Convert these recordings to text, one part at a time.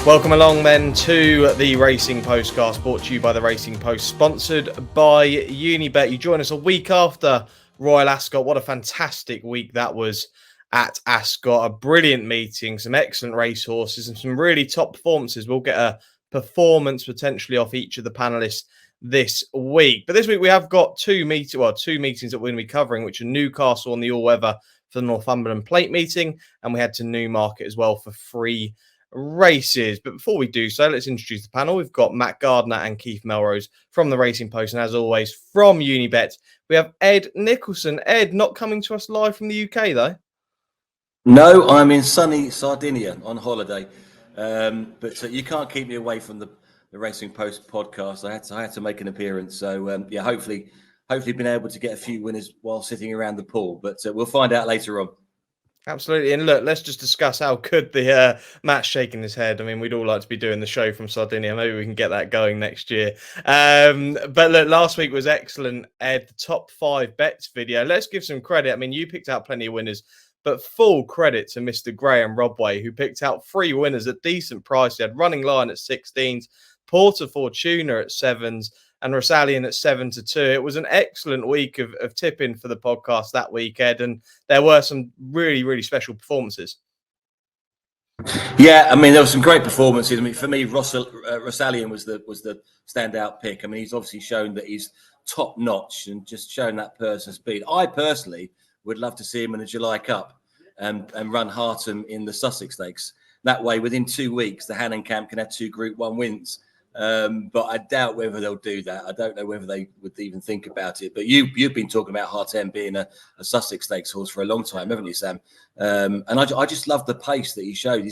Welcome along then to the Racing Postcast, brought to you by the Racing Post, sponsored by Unibet. You join us a week after Royal Ascot. What a fantastic week that was at Ascot. A brilliant meeting, some excellent racehorses and some really top performances. We'll get a performance potentially off each of the panelists this week. But this week we have got two meetings that we're going to be covering, which are Newcastle on the all-weather for the Northumberland Plate meeting, and we head to Newmarket as well for free races. But before we do so, let's introduce the panel. We've got Matt Gardner and Keith Melrose from the Racing Post, and as always from Unibet we have Ed Nicholson. Ed, not coming to us live from the UK though. No, I'm in sunny Sardinia on holiday, but you can't keep me away from the Racing Post podcast. I had to make an appearance, so hopefully been able to get a few winners while sitting around the pool, but we'll find out later on. Absolutely. And look, let's just discuss how good the Matt's shaking his head. I mean, we'd all like to be doing the show from Sardinia. Maybe we can get that going next year. But look, last week was excellent, Ed. The top 5 bets video. Let's give some credit. I mean, you picked out plenty of winners, but full credit to Mr. Graham Rodway, who picked out 3 winners at decent price. He had Running Lion at 16s, Porta Fortuna at 7s, and Rosalian at 7-2. It was an excellent week of tipping for the podcast that week, Ed, and there were some really, really special performances. Yeah, I mean, there were some great performances. I mean, for me, Rosalian was the standout pick. I mean, he's obviously shown that he's top notch and just shown that person's speed. I personally would love to see him in the July Cup and run Hart in the Sussex Stakes. That way, within 2 weeks, the handicap can have 2 Group 1 wins. But I doubt whether they'll do that. I don't know whether they would even think about it. But you've been talking about Hart being a Sussex Stakes horse for a long time, haven't you, Sam? And I just love the pace that he showed.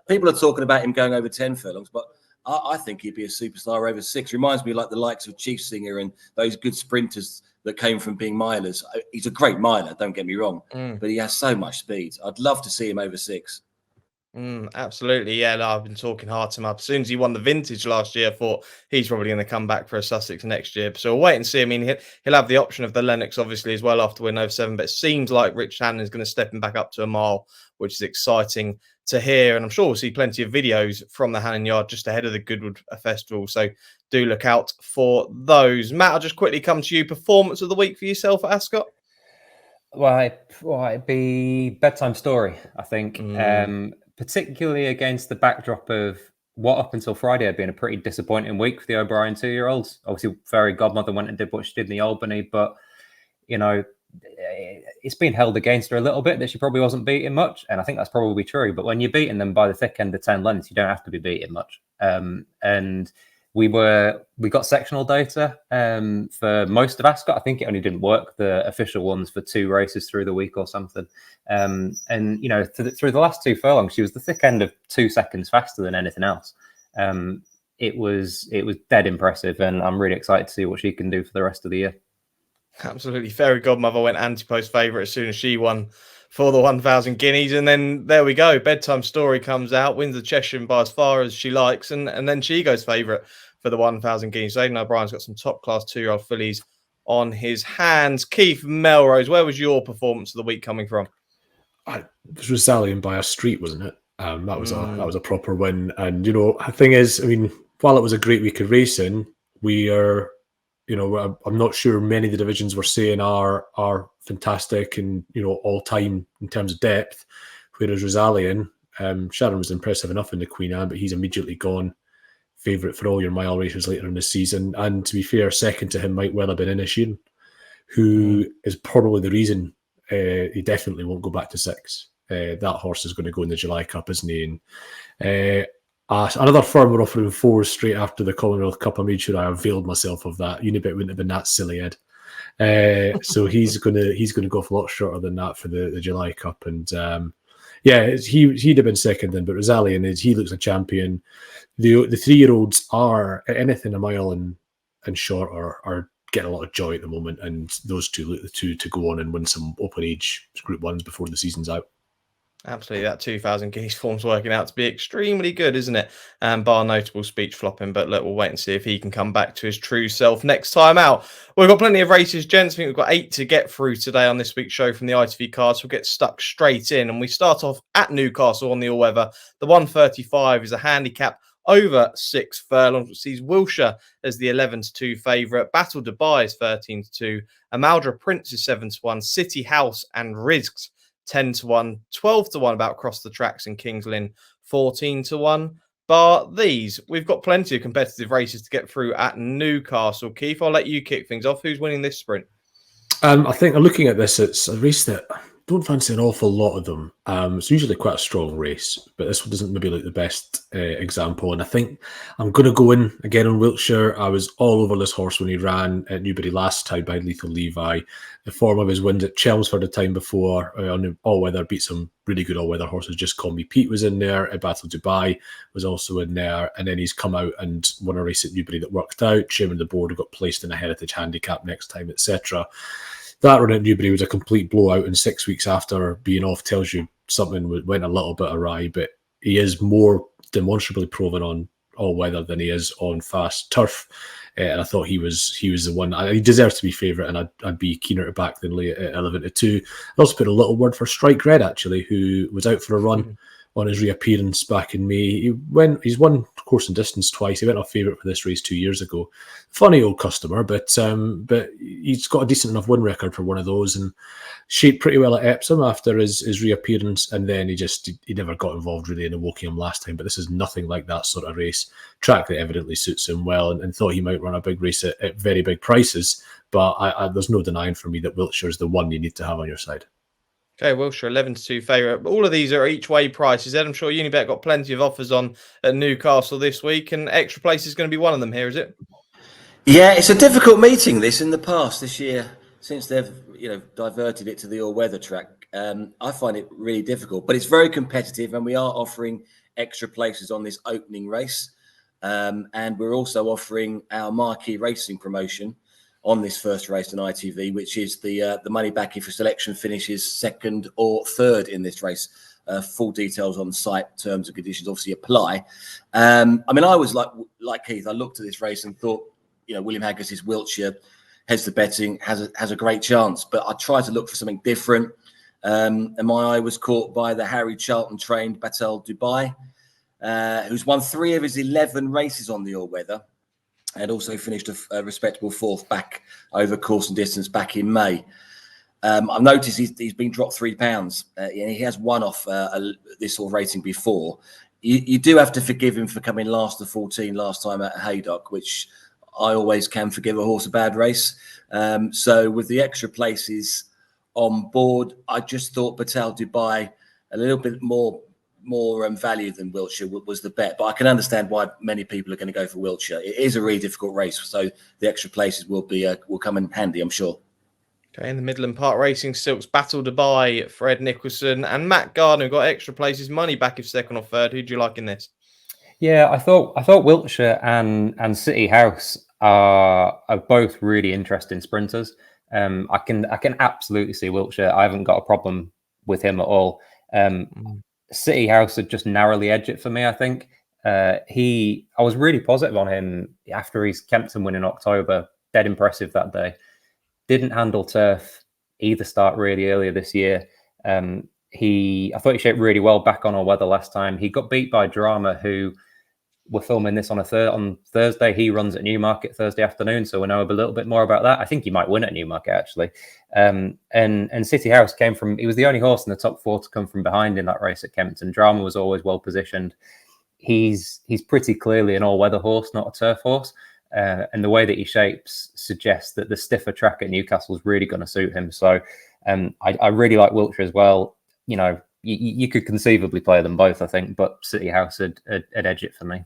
People are talking about him going over 10 furlongs, but I think he'd be a superstar over 6. Reminds me like the likes of Chief Singer and those good sprinters that came from being milers. He's a great miler, don't get me wrong, but he has so much speed. I'd love to see him over 6. Absolutely, yeah. No, I've been talking hard him up. As soon as he won the vintage last year, I thought he's probably going to come back for a Sussex next year. So we'll wait and see. I mean, he'll have the option of the Lennox, obviously, as well after win over 7. But it seems like Rich Hannon is going to step him back up to a mile, which is exciting to hear. And I'm sure we'll see plenty of videos from the Hannon Yard just ahead of the Goodwood Festival. So do look out for those. Matt, I'll just quickly come to you. Performance of the week for yourself at Ascot? Well, it'd be Bedtime Story, I think. Particularly against the backdrop of what up until Friday had been a pretty disappointing week for the O'Brien 2-year-olds. Obviously, Fairy Godmother went and did what she did in the Albany, but, you know, it's been held against her a little bit that she probably wasn't beating much, and I think that's probably true. But when you're beating them by the thick end of 10 lengths, you don't have to be beating much. And we got sectional data for most of Ascot. I think it only didn't work the official ones for 2 races through the week or something. And you know, through the last 2 furlongs, she was the thick end of 2 seconds faster than anything else. It was dead impressive, and I'm really excited to see what she can do for the rest of the year. Absolutely. Fairy Godmother went anti-post favourite as soon as she won for the 1,000 guineas, and then there we go. Bedtime Story comes out, wins the Cheshire by as far as she likes, and then she goes favourite for the 1,000 guineas. So Aidan O'Brien's got some top-class 2-year-old fillies on his hands. Keith Melrose, where was your performance of the week coming from? It was Rosalian by a street, wasn't it? That was a proper win. And, you know, the thing is, I mean, while it was a great week of racing, we are, you know, I'm not sure many of the divisions we're saying are fantastic and, you know, all-time in terms of depth, whereas Rosalian, Sharon was impressive enough in the Queen Anne, but he's immediately gone favourite for all your mile races later in the season. And to be fair, second to him might well have been Inisherin, who is probably the reason he definitely won't go back to 6. That horse is going to go in the July Cup, isn't he? And, another firm were offering 4 straight after the Commonwealth Cup. I made sure I availed myself of that. Unibet wouldn't have been that silly, Ed. So he's going to go off a lot shorter than that for the July Cup. And he'd have been second then, but Rosalian he looks a champion. The 3-year-olds are anything a mile and shorter are getting a lot of joy at the moment, and those two look the two to go on and win some open age Group 1s before the season's out. Absolutely, that 2,000 geese form's working out to be extremely good, isn't it? Bar notable speech flopping, but look, we'll wait and see if he can come back to his true self next time out. We've got plenty of races, gents. I think we've got 8 to get through today on this week's show from the ITV cards. We'll get stuck straight in, and we start off at Newcastle on the all-weather. The 135 is a handicap over 6 furlongs, which sees Wilshire as the 11-2 favourite. Battle Dubai is 13-2. Amaldra Prince is 7-1. City House and Rizks 10-1, 12-1 about across the tracks, and Kings Lynn 14-1. Bar these, we've got plenty of competitive races to get through at Newcastle. Keith, I'll let you kick things off. Who's winning this sprint? I think looking at this, it's a race that I don't fancy an awful lot of them. It's usually quite a strong race, but this one doesn't maybe look the best example. And I think I'm going to go in again on Wiltshire. I was all over this horse when he ran at Newbury last time by Lethal Levi. The form of his wins at Chelmsford the time before on all-weather, beat some really good all-weather horses. Just Call Me Pete was in there. At Battle Dubai was also in there. And then he's come out and won a race at Newbury that worked out. Chairman of the board got placed in a heritage handicap next time, etc. That run at Newbury was a complete blowout, and 6 weeks after being off tells you something went a little bit awry, but he is more demonstrably proven on all-weather than he is on fast turf. And I thought he was the one. He deserves to be favourite, and I'd be keener to back than late at 11-2. I also put a little word for Strike Red, actually, who was out for a run on his reappearance back in May. He's won course and distance twice. He went off favourite for this race 2 years ago. Funny old customer, but he's got a decent enough win record for one of those, and shaped pretty well at Epsom after his reappearance, and then he never got involved really in the Wokingham last time. But this is nothing like that sort of race. Track that evidently suits him well, and thought he might run a big race at very big prices. But there's no denying for me that Wiltshire is the one you need to have on your side. Okay, Wiltshire 11-2 favourite. All of these are each way prices. Ed, I'm sure Unibet got plenty of offers on at Newcastle this week, and Extra Place is going to be one of them here, is it? Yeah, it's a difficult meeting this in the past this year, since they've diverted it to the all-weather track. I find it really difficult, but it's very competitive, and we are offering extra places on this opening race. And we're also offering our marquee racing promotion on this first race on ITV, which is the money back if a selection finishes second or third in this race. Full details on the site, terms and conditions obviously apply. I was like Keith, I looked at this race and thought, William Haggis's Wiltshire heads the betting, has a great chance, but I tried to look for something different. And my eye was caught by the Harry Charlton trained Battle Dubai, who's won 3 of his 11 races on the all-weather, and also finished a respectable 4th back over course and distance back in May. I've noticed he's been dropped £3, and he has won off this sort of rating before. You do have to forgive him for coming last to 14 last time at Haydock, which I always can forgive a horse a bad race. So with the extra places on board, I just thought Battle Dubai a little bit more value than Wiltshire was the bet, but I can understand why many people are going to go for Wiltshire. It is a really difficult race, so the extra places will come in handy, I'm sure. Okay, in the Midland Park Racing Silks, Battle Dubai, Fred Nicholson and Matt Gardner got extra places, money back if second or third. Who do you like in this? Yeah, I thought Wiltshire and City House are both really interesting sprinters. I can absolutely see Wiltshire. I haven't got a problem with him at all. City House would just narrowly edge it for me, I think. I was really positive on him after his Kempton win in October. Dead impressive that day. Didn't handle turf either start really earlier this year. I thought he shaped really well back on all weather last time. He got beat by Drama, who we're filming this on Thursday. He runs at Newmarket Thursday afternoon, so we know a little bit more about that. I think he might win at Newmarket actually. And City House he was the only horse in the top 4 to come from behind in that race at Kempton. Drama was always well positioned. He's pretty clearly an all-weather horse, not a turf horse. And the way that he shapes suggests that the stiffer track at Newcastle is really going to suit him. So I really like Wiltshire as well. You could conceivably play them both, I think, but City House would edge it for me.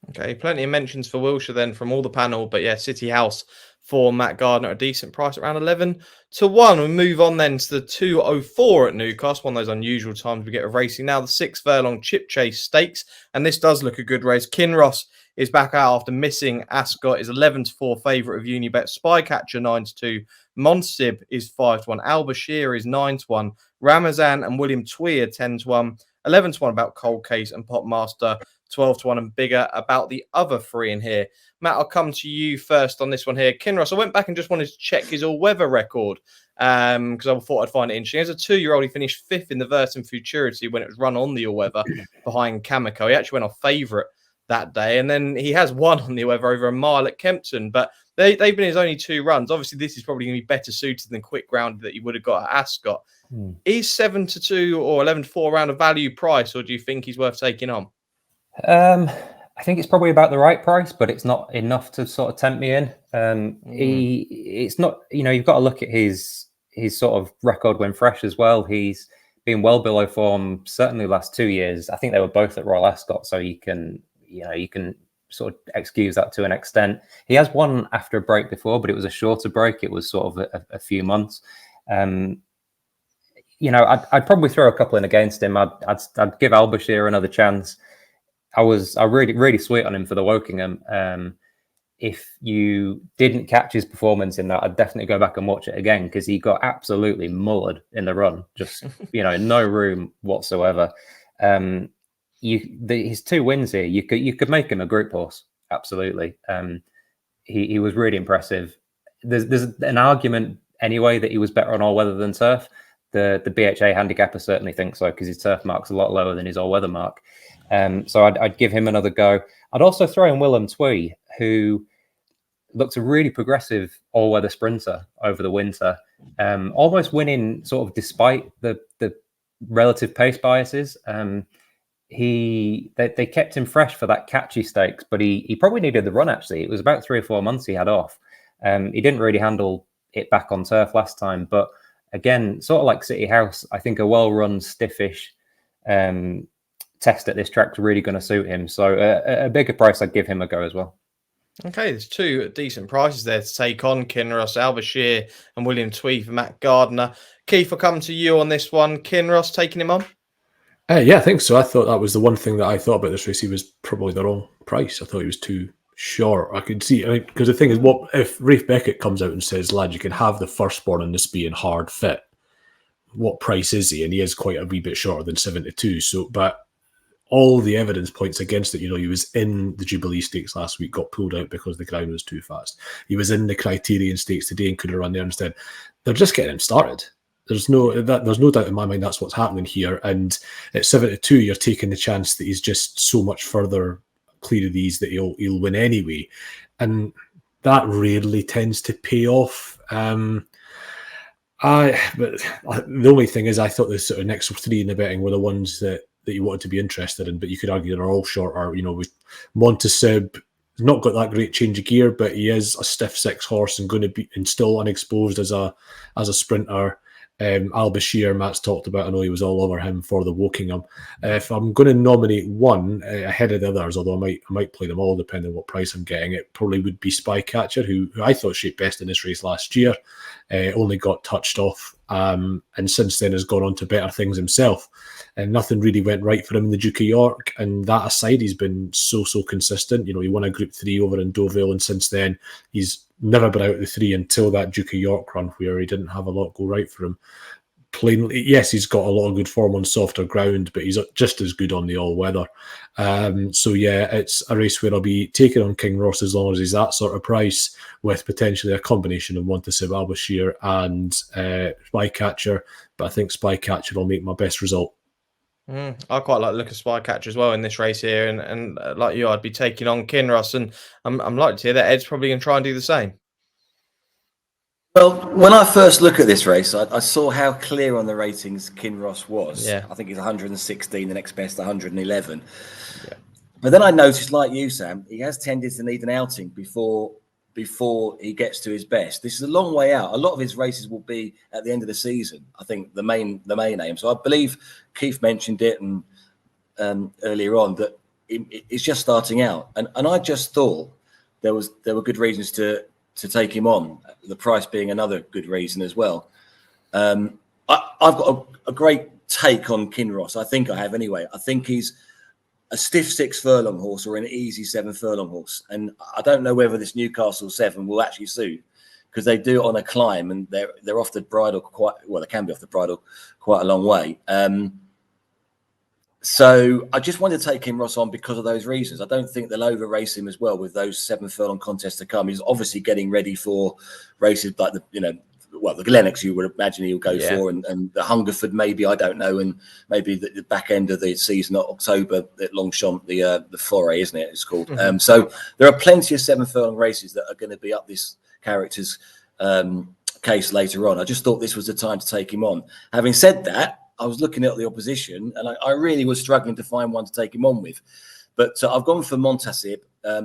Okay, plenty of mentions for Wiltshire then from all the panel, but yeah, City House for Matt Gardner at a decent price, around 11-1. We move on then to the 2:04 at Newcastle, one of those unusual times we get of racing now. The 6 furlong Chipchase Stakes, and this does look a good race. Kinross is back out after missing. Ascot is 11-4 favourite of Unibet. Spycatcher 9-2. Monsib is 5-1. Al Bashir is 9-1. Ramazan and William Twee are 10-1. 11-1 about Cold Case and Popmaster. 12-1 and bigger about the other three in here. Matt, I'll come to you first on this one here. Kinross, I went back and just wanted to check his all-weather record because I thought I'd find it interesting. As a 2-year-old, he finished 5th in the Vertum Futurity when it was run on the all-weather behind Kamiko. He actually went off favourite that day, and then he has won on the all-weather over a mile at Kempton, but they've been his only 2 runs. Obviously, this is probably going to be better suited than quick ground that he would have got at Ascot. Is 7-2 or 11-4 around a value price, or do you think he's worth taking on? I think it's probably about the right price, but it's not enough to sort of tempt me in. It's not, you've got to look at his sort of record when fresh as well. He's been well below form, certainly the last 2 years. I think they were both at Royal Ascot, so you can sort of excuse that to an extent. He has won after a break before, but it was a shorter break. It was sort of a few months. I'd probably throw a couple in against him. I'd give Al Bashir another chance. I really, really sweet on him for the Wokingham. If you didn't catch his performance in that, I'd definitely go back and watch it again because he got absolutely mullered in the run. Just, no room whatsoever. His 2 wins here, you could make him a group horse. Absolutely. He was really impressive. There's an argument anyway that he was better on all-weather than turf. The BHA handicapper certainly thinks so because his turf mark's a lot lower than his all-weather mark. So I'd give him another go. I'd also throw in Willem Twee, who looks a really progressive all-weather sprinter over the winter, almost winning sort of despite the relative pace biases. They kept him fresh for that catchy stakes, but he probably needed the run, actually. It was about 3 or 4 months he had off. He didn't really handle it back on turf last time, but again, sort of like City House, I think a well-run, stiffish test at this track is really going to suit him. So a bigger price, I'd give him a go as well. Okay, there's 2 decent prices there to take on. Kinross, Al Bashir and William Twee for Matt Gardner. Keith, I'll come to you on this one. Kinross, taking him on? Yeah, I think so. I thought that was the one thing that I thought about this race. He was probably the wrong price. I thought he was too short. I could see, because the thing is, what if Rafe Beckett comes out and says, lad, you can have the firstborn in this being hard fit? What price is he? And he is quite a wee bit shorter than 72. So, but all the evidence points against it. He was in the Jubilee Stakes last week, got pulled out because the ground was too fast. He was in the Criterion Stakes today and could have run there instead. They're just getting him started. There's no doubt in my mind that's what's happening here. And at 72, you're taking the chance that he's just so much further clear of these that he'll win anyway. And that rarely tends to pay off. But the only thing is, I thought the sort of next 3 in the betting were the ones that you wanted to be interested in, but you could argue they're all shorter. With Montasib, not got that great change of gear, but he is a stiff 6 horse and going to be and still unexposed as a sprinter. Al Bashir, Matt's talked about. I know he was all over him for the Wokingham. If I'm going to nominate one ahead of the others, although I might play them all depending on what price I'm getting, it probably would be Spycatcher, who I thought shaped best in this race last year. Only got touched off, and since then has gone on to better things himself. And nothing really went right for him in the Duke of York. And that aside, he's been so consistent. He won a Group 3 over in Deauville, and since then he's never been out of the 3 until that Duke of York run where he didn't have a lot go right for him. Plainly, yes, he's got a lot of good form on softer ground, but he's just as good on the all-weather. So yeah, it's a race where I'll be taking on Kinross as long as he's that sort of price, with potentially a combination of Montasib, Al Bashir and Spycatcher. But I think Spycatcher will make my best result. I quite like the look of Spycatcher as well in this race here, and like you, I'd be taking on Kinross, and I'm likely to hear that Ed's probably going to try and do the same. Well, when I first look at this race, I saw how clear on the ratings Kinross was. Yeah. I think he's 116, the next best 111. Yeah. But then I noticed, like you, Sam, he has tended to need an outing before he gets to his best. This is a long way out. A lot of his races will be at the end of the season. I think the main aim. So I believe Keith mentioned it and earlier on that it's just starting out, and I just thought there were good reasons to take him on. The price being another good reason as well. I've got a great take on Kinross. I think I have anyway. I think he's a stiff 6 furlong horse or an easy 7 furlong horse. And I don't know whether this Newcastle 7 will actually suit, because they do it on a climb and they're off the bridle quite well. They can be off the bridle quite a long way. So I just wanted to take Kinross on because of those reasons. I don't think they'll over race him as well with those 7 furlong contests to come. He's obviously getting ready for races like the Lennox, you would imagine he'll go for, and the Hungerford maybe, I don't know, and maybe the back end of the season, October at Longchamp, the Foray, isn't it? It's called. So there are plenty of 7 furlong races that are going to be up this character's case later on. I just thought this was the time to take him on. Having said that, I was looking at the opposition, and I really was struggling to find one to take him on with. But I've gone for Montasib,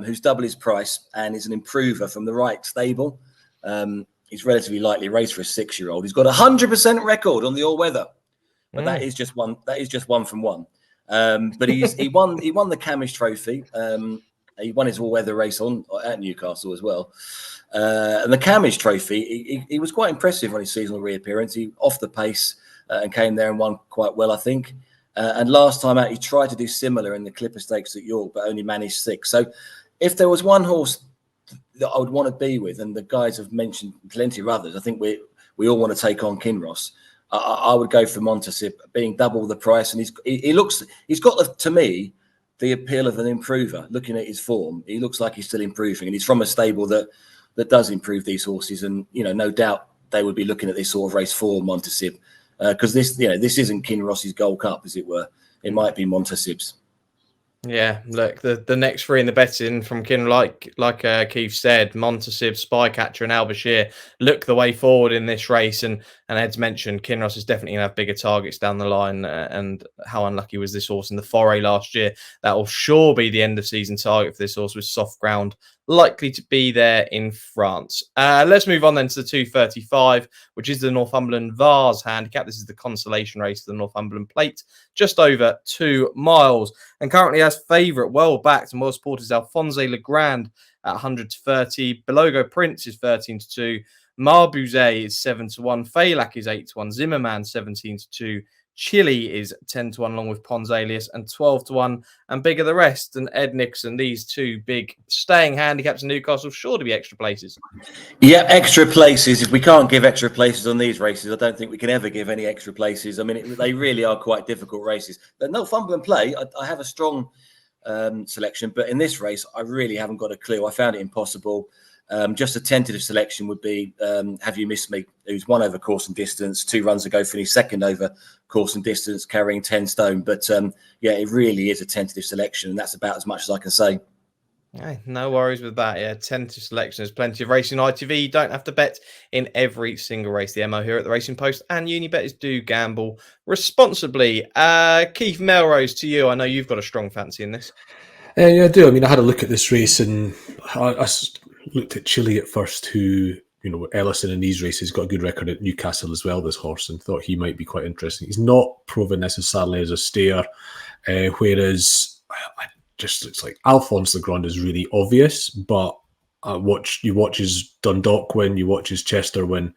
who's double his price and is an improver from the right stable. He's relatively lightly raced for a 6-year-old. He's got a 100% record on the all-weather, but that is just one. That is just one from one. But he won the Camish Trophy. He won his all-weather race at Newcastle as well. And the Camish Trophy, he was quite impressive on his seasonal reappearance. He off the pace and came there and won quite well, I think. And last time out, he tried to do similar in the Clipper Stakes at York, but only managed 6. So if there was one horse that I would want to be with, and the guys have mentioned plenty of others, I think we all want to take on Kinross. I would go for Montasib, being double the price, and he's got to me the appeal of an improver. Looking at his form, he looks like he's still improving, and he's from a stable that does improve these horses, and no doubt they would be looking at this sort of race for Montasib, because this isn't Kinross's Gold Cup, as it were. It might be Montasib's. Yeah, look, the next 3 in the betting from like Keith said, Montasib, Spycatcher and Albashir look the way forward in this race. And Ed's mentioned Kinross is definitely going to have bigger targets down the line. And how unlucky was this horse in the Foray last year? That will sure be the end of season target for this horse with soft ground likely to be there in France. Let's move on then to the 235, which is the Northumberland Vase handicap. This is the consolation race for the Northumberland Plate, just over 2 miles. And currently as favourite, well backed and well supported, is Alphonse Legrand at 100-30. Belogo Prince is 13-2. Marbuzet is 7-1. Falak is 8-1. Zimmerman 17-2. Chile is 10-1 along with Pons Alias, and 12-1 and bigger the rest. And Ed Nixon, these 2 big staying handicaps in Newcastle, sure to be extra places. Yeah, extra places. If we can't give extra places on these races, I don't think we can ever give any extra places. I mean, they really are quite difficult races. But Northumberland Plate, I have a strong selection, but in this race, I really haven't got a clue. I found it impossible. Just a tentative selection would be Have You Missed Me, who's won over course and distance. 2 runs ago, finished second over course and distance, carrying 10 stone. But yeah, it really is a tentative selection, and that's about as much as I can say. Okay, no worries with that. Yeah, tentative selection. There's plenty of racing ITV. You don't have to bet in every single race. The MO here at the Racing Post and Unibet is do gamble responsibly. Keith Melrose, to you. I know you've got a strong fancy in this. Yeah, I do. I mean, I had a look at this race, and I looked at Chile at first, who, Ellison in these races got a good record at Newcastle as well, this horse, and thought he might be quite interesting. He's not proven necessarily as a stayer, whereas it's like Alphonse Legrand is really obvious, but you watch his Dundalk win, you watch his Chester win,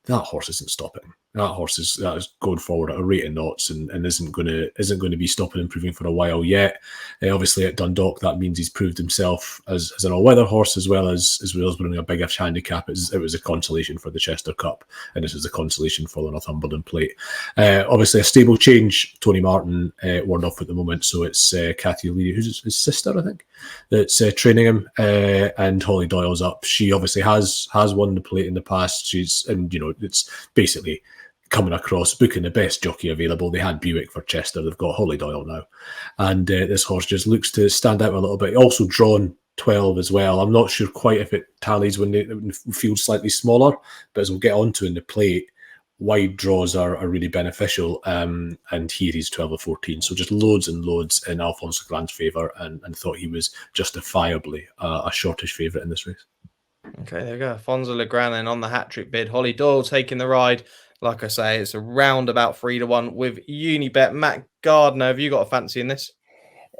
that horse isn't stopping. That horse is going forward at a rate of knots and isn't going to be stopping improving for a while yet. Obviously at Dundalk, that means he's proved himself as an all-weather horse as well as winning a big-ish handicap. It was a consolation for the Chester Cup, and this is a consolation for the Northumberland Plate. Obviously a stable change. Tony Martin warned off at the moment, so it's Cathy O'Leary, who's his sister, I think, that's training him, and Holly Doyle's up. She obviously has won the Plate in the past. It's basically coming across, booking the best jockey available. They had Buick for Chester. They've got Holly Doyle now. And this horse just looks to stand out a little bit. Also drawn 12 as well. I'm not sure quite if it tallies when the field's slightly smaller, but as we'll get onto in the Plate, wide draws are really beneficial. And here he's 12 or 14. So just loads and loads in Alphonse Legrand's favour, and thought he was justifiably a shortish favourite in this race. Okay, there we go. Alphonse Legrand then on the hat-trick bid. Holly Doyle taking the ride. Like I say, it's around about 3-1 with Unibet. Matt Gardner, have you got a fancy in this?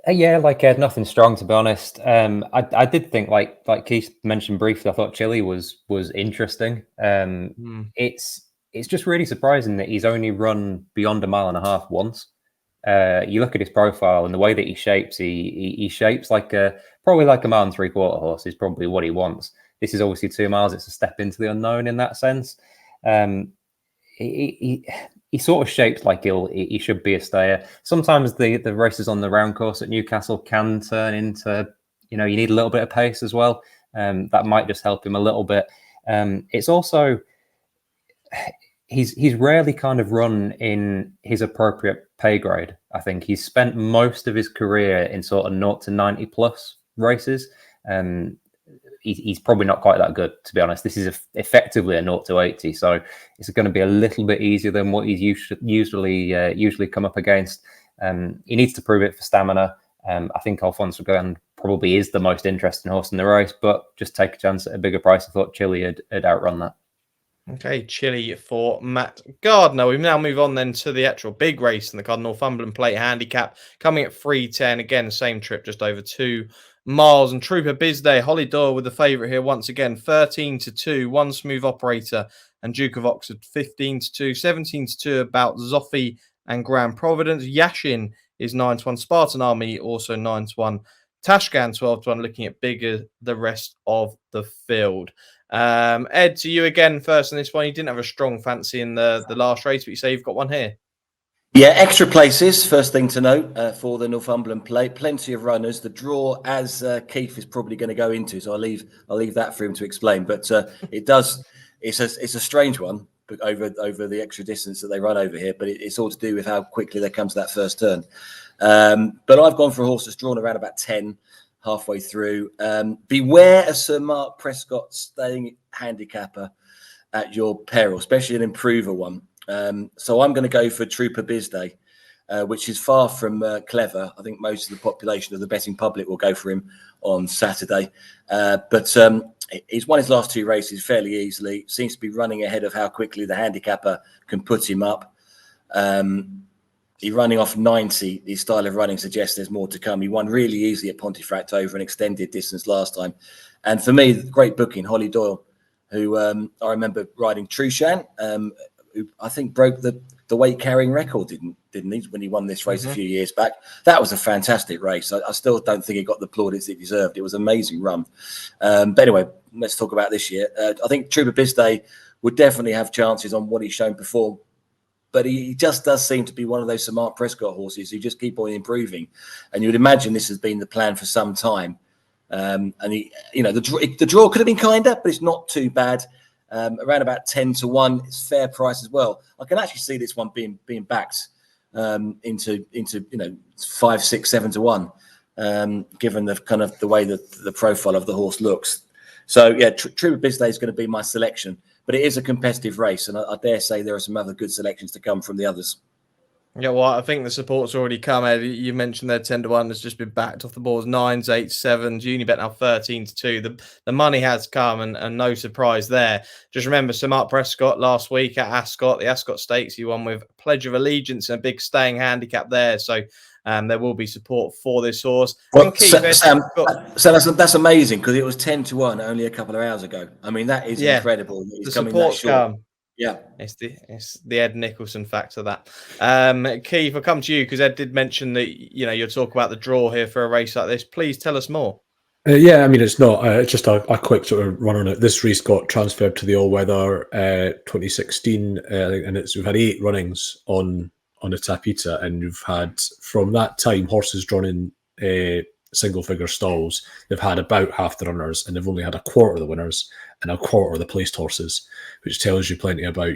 Yeah, nothing strong, to be honest. I did think, like Keith mentioned briefly, I thought Chile was interesting. It's just really surprising that he's only run beyond 1.5 miles once. you look at his profile and the way that he shapes, he shapes probably like a mile and 3/4 horse is probably what he wants. This is obviously 2 miles. It's a step into the unknown in that sense. He sort of shapes like he should be a stayer. Sometimes the races on the round course at Newcastle can turn into, you need a little bit of pace as well. That might just help him a little bit. It's also, he's rarely kind of run in his appropriate pay grade. I think he's spent most of his career in sort of 0 to 90 plus races. He's probably not quite that good, to be honest. This is effectively a 0 to 80, so it's going to be a little bit easier than what he's usually come up against. He needs to prove it for stamina. I think Alphonse Rigon probably is the most interesting horse in the race, but just take a chance at a bigger price. I thought Chile had outrun that. Okay, Chile for Matt Gardner. We now move on then to the actual big race in the Northumberland Plate handicap, coming at 3:10. Again, same trip, just over 2 miles. And Trooper Bizday, Holly Doyle with the favourite here once again, 13-2, One Smooth Operator and Duke of Oxford 15-2, 17-2 about Zoffy and Grand Providence. Yashin is 9-1, Spartan Army also 9-1, Tashgan 12-1, looking at bigger the rest of the field. Ed, to you again first on this one. You didn't have a strong fancy in the last race, but you say you've got one here. Yeah, extra places. First thing to note for the Northumberland Plate, plenty of runners. The draw, as Keith is probably going to go into, so I'll leave that for him to explain. But it does. It's a strange one over the extra distance that they run over here. But it's all to do with how quickly they come to that first turn. But I've gone for a horse that's drawn around about 10. Halfway through. Beware of Sir Mark Prescott staying handicapper at your peril, especially an improver one. So I'm going to go for Trooper Bizday, which is far from clever. I think most of the population of the betting public will go for him on Saturday. But he's won his last 2 races fairly easily. Seems to be running ahead of how quickly the handicapper can put him up. He's running off 90. His style of running suggests there's more to come. He won really easily at Pontefract over an extended distance last time. And for me, great booking, Holly Doyle, who I remember riding Trushan, who I think broke the weight carrying record, didn't he, when he won this race a few years back. That was a fantastic race. I still don't think it got the plaudits it deserved. It was an amazing run. But anyway, let's talk about this year. I think Trooper Bizday would definitely have chances on what he's shown before. But he just does seem to be one of those Sir Mark Prescott horses who just keep on improving. And you would imagine this has been the plan for some time. And the draw could have been kinder, but it's not too bad. Around about 10-1, it's fair price as well. I can actually see this one being backed into 5, 6, 7-1, given the kind of the way that the profile of the horse looks. So yeah, Trooper Bizday is going to be my selection. But it is a competitive race, and I dare say there are some other good selections to come from the others. Yeah, well, I think the support's already come. Ed, you mentioned their 10-1 has just been backed off the boards. 9s, 8s, 7s. Unibet now 13-2. The money has come, and no surprise there. Just remember, Sir Mark Prescott last week at Ascot, the Ascot Stakes, he won with Pledge of Allegiance and a big staying handicap there. So there will be support for this horse. Well, Sam, that's amazing because it was 10-1 only a couple of hours ago. I mean, that is incredible. The support's come. Yeah, it's the Ed Nicholson factor that. Keith, I'll come to you because Ed did mention that you'll talk about the draw here for a race like this. Please tell us more. Yeah, I mean it's not. It's just a quick sort of run on it. This race got transferred to the all-weather 2016, and we've had 8 runnings on the Tapita, and we've had from that time horses drawn in single-figure stalls. They've had about half the runners, and they've only had a quarter of the winners and a quarter of the placed horses, which tells you plenty about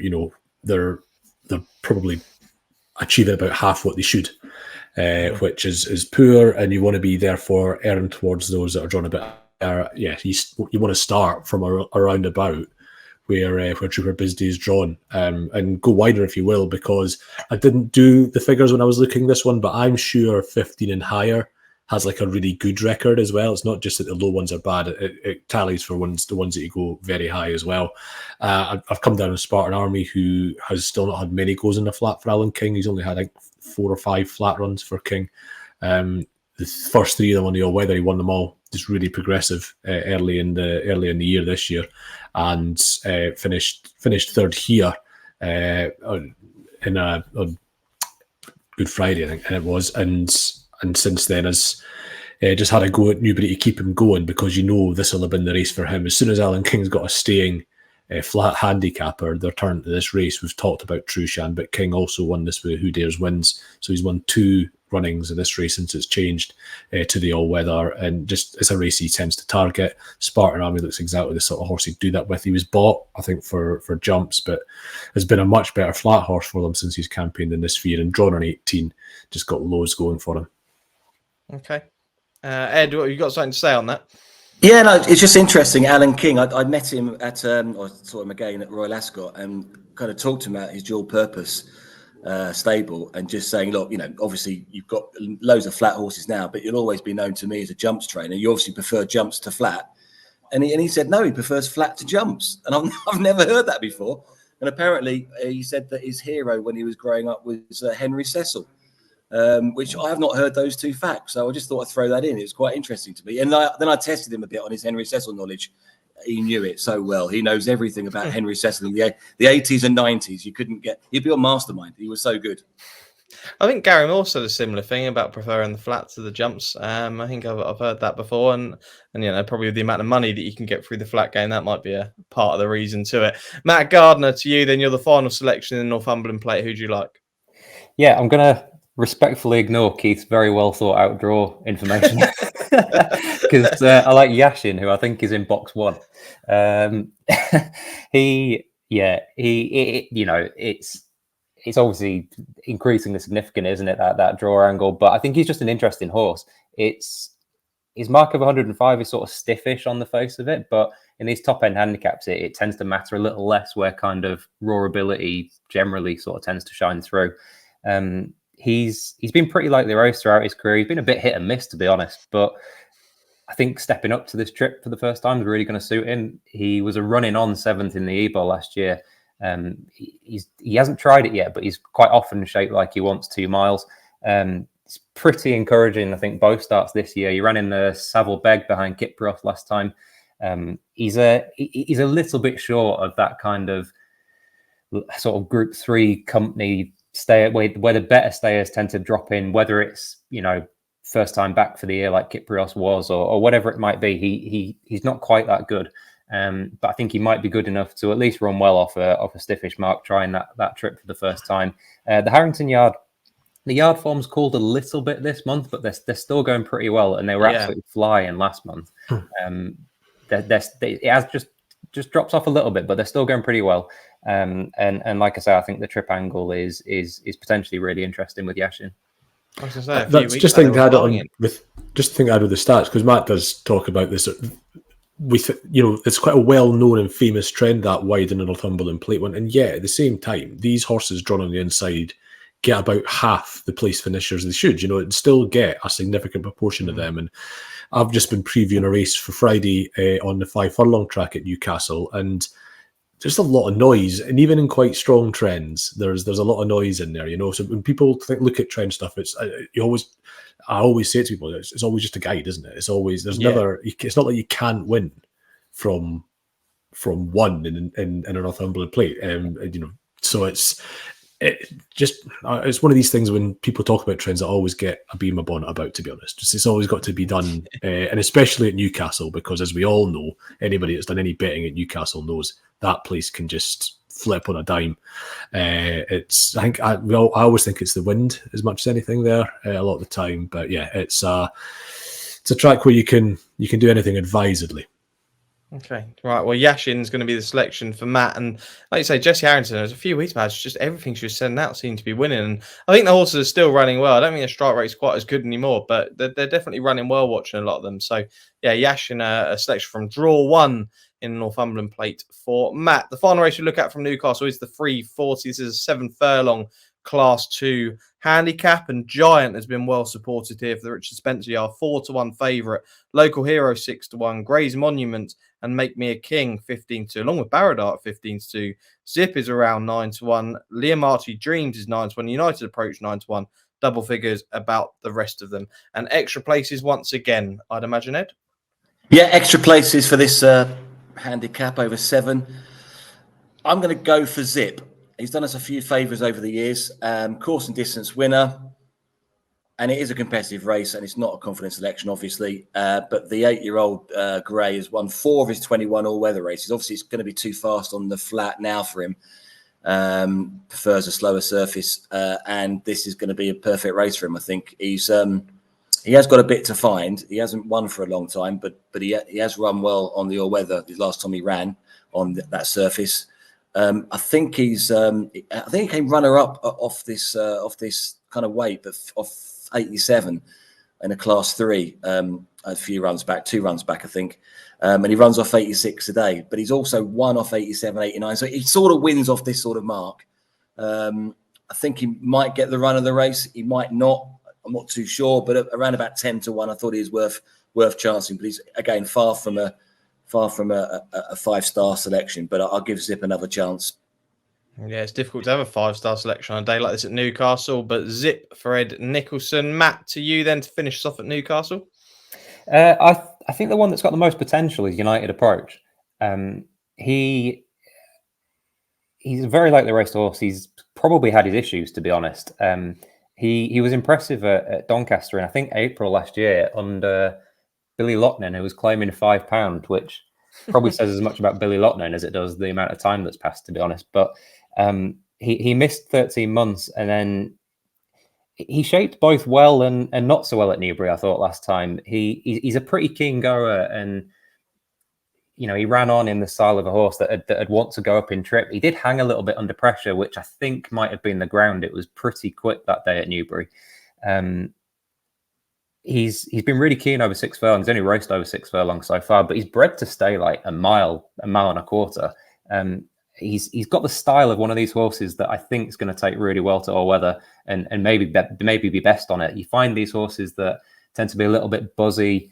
they're probably achieving about half what they should, which is poor, and you want to be therefore erring towards those that are drawn a bit. You want to start from around about where Trooper Bizday is drawn, and go wider if you will, because I didn't do the figures when I was looking this one, but I'm sure 15 and higher has like a really good record as well. It's not just that the low ones are bad; it tallies for the ones that you go very high as well. I've come down with Spartan Army, who has still not had many goes in the flat for Alan King. He's only had like 4 or 5 flat runs for King. The first 3 of them on the all-weather, he won them all. Just really progressive early in the year this year, and finished third here in a Good Friday, I think, and it was, and since then has just had a go at Newbury to keep him going, because you know this will have been the race for him. As soon as Alan King's got a staying flat handicapper, they're turned to this race. We've talked about Trushan, but King also won this with Who Dares Wins, so he's won 2 runnings of this race since it's changed to the all-weather, and just it's a race he tends to target. Spartan Army looks exactly the sort of horse he'd do that with. He was bought, I think, for jumps, but has been a much better flat horse for them since he's campaigned in this sphere, and drawn on 18, just got loads going for him. Okay. Ed, what, you got something to say on that? Yeah, no, it's just interesting. Alan King, I met him at, or saw him again at Royal Ascot, and kind of talked to him about his dual purpose stable, and just saying, look, you know, obviously you've got loads of flat horses now, but you'll always be known to me as a jumps trainer. You obviously prefer jumps to flat. And he said, no, he prefers flat to jumps. And I've never heard that before. And apparently he said that his hero when he was growing up was Henry Cecil. Which I have not heard those 2 facts. So I just thought I'd throw that in. It was quite interesting to me. And then I tested him a bit on his Henry Cecil knowledge. He knew it so well. He knows everything about Henry Cecil in the 80s and 90s. He'd be on Mastermind. He was so good. I think Gary Moore said a similar thing about preferring the flats to the jumps. I think I've heard that before, and you know, probably with the amount of money that you can get through the flat game, that might be a part of the reason to it. Matt Gardner, to you, then you're the final selection in the Northumberland Plate. Who do you like? Yeah, I'm gonna respectfully ignore Keith's very well thought out draw information because I like Yashin, who I think is in box 1. He you know, it's obviously increasingly significant, isn't it, that draw angle? But I think he's just an interesting horse. His mark of 105 is sort of stiffish on the face of it, but in these top end handicaps, it tends to matter a little less, where kind of raw ability generally sort of tends to shine through. He's been pretty like the race throughout his career. He's been a bit hit and miss, to be honest, but I think stepping up to this trip for the first time is really going to suit him. He was a running on 7th in the E-Bowl last year. He hasn't tried it yet, but he's quite often shaped like he wants 2 miles. It's pretty encouraging, I think, both starts this year. He ran in the Savile Beg behind Kiproth last time. He's a little bit short of that kind of sort of Group 3 company stay where the better stayers tend to drop in, whether it's, you know, first time back for the year like Kiprios was, or whatever it might be. He's not quite that good, but I think he might be good enough to at least run well off a stiffish mark, trying that trip for the first time. The Harrington Yard, the yard form's cooled a little bit this month, but they're still going pretty well, and they were absolutely flying last month. It has just drops off a little bit, but they're still going pretty well. And like I say, I think the trip angle is potentially really interesting with Yashin. I was gonna say, that's just think to add on with the stats, because Matt does talk about this. You know, it's quite a well-known and famous trend that wide in the Northumberland Plate one, and yet at the same time, these horses drawn on the inside get about half the place finishers they should. You know, and still get a significant proportion of them. And I've just been previewing a race for Friday on the 5 furlong track at Newcastle, and there's a lot of noise, and even in quite strong trends, there's a lot of noise in there, you know. So when people look at trend stuff, I always say to people, it's always just a guide, isn't it? It's always never. It's not like you can't win from one in a Northumberland Plate, you know. So it's one of these things when people talk about trends, I always get a bee in my bonnet about, to be honest. It's always got to be done, and especially at Newcastle, because as we all know, anybody that's done any betting at Newcastle knows that place can just flip on a dime. I always think it's the wind as much as anything there a lot of the time. But yeah, it's a track where you can do anything advisedly. Okay, right. Well, Yashin's going to be the selection for Matt, and like you say, Jesse Harrington. There's a few weeks back, just everything she was sending out seemed to be winning, and I think the horses are still running well. I don't think the strike rate's quite as good anymore, but they're definitely running well. Watching a lot of them, so yeah, Yashin, a selection from Draw 1 in Northumberland Plate for Matt. The final race we look at from Newcastle is the 340. This is a 7 furlong Class 2 handicap, and Giant has been well supported here for the Richard Spencer Yard. 4-1 favourite. Local Hero 6-1. Gray's Monument and Make Me a King 15-2, along with Baradart 15-2. Zip is around 9-1. Leomarty Dreams is 9-1. United Approach 9-1. Double figures about the rest of them. And extra places once again, I'd imagine, Ed? Yeah, extra places for this handicap over 7. I'm going to go for Zip. He's done us a few favours over the years. Course and distance winner. And it is a competitive race, and it's not a confidence selection, obviously. But the 8-year-old Gray has won 4 of his 21 all-weather races. Obviously, it's going to be too fast on the flat now for him. Prefers a slower surface, and this is going to be a perfect race for him. I think he has got a bit to find. He hasn't won for a long time, but he has run well on the all-weather. The last time he ran on that surface, I think he came runner-up off this kind of weight, but off 87 in a class 3 a few 2 runs back, I think. And he runs off 86 today, but he's also won off 87, 89. So he sort of wins off this sort of mark. I think he might get the run of the race. He might not. I'm not too sure, but around about 10 to 1, I thought he was worth chancing. But he's, again, far from a 5-star selection, but I'll give Zip another chance. Yeah, it's difficult to have a 5-star selection on a day like this at Newcastle, but Zip for Ed Nicholson. Matt, to you then to finish us off at Newcastle. I think the one that's got the most potential is United Approach. He's a very likely race horse. He's probably had his issues, to be honest. He was impressive at Doncaster in, I think, April last year under Billy Loughnane, who was claiming £5, which probably says as much about Billy Loughnane as it does the amount of time that's passed, to be honest. But he missed 13 months, and then he shaped both well and not so well at Newbury, I thought, last time. He's a pretty keen goer, and he ran on in the style of a horse that'd want to go up in trip. He did hang a little bit under pressure, which I think might have been the ground. It was pretty quick that day at Newbury. He's been really keen over 6 furlongs. He's only raced over 6 furlongs so far, but he's bred to stay like a mile and a quarter. He's got the style of one of these horses that I think is going to take really well to all weather and maybe be best on it. You find these horses that tend to be a little bit buzzy.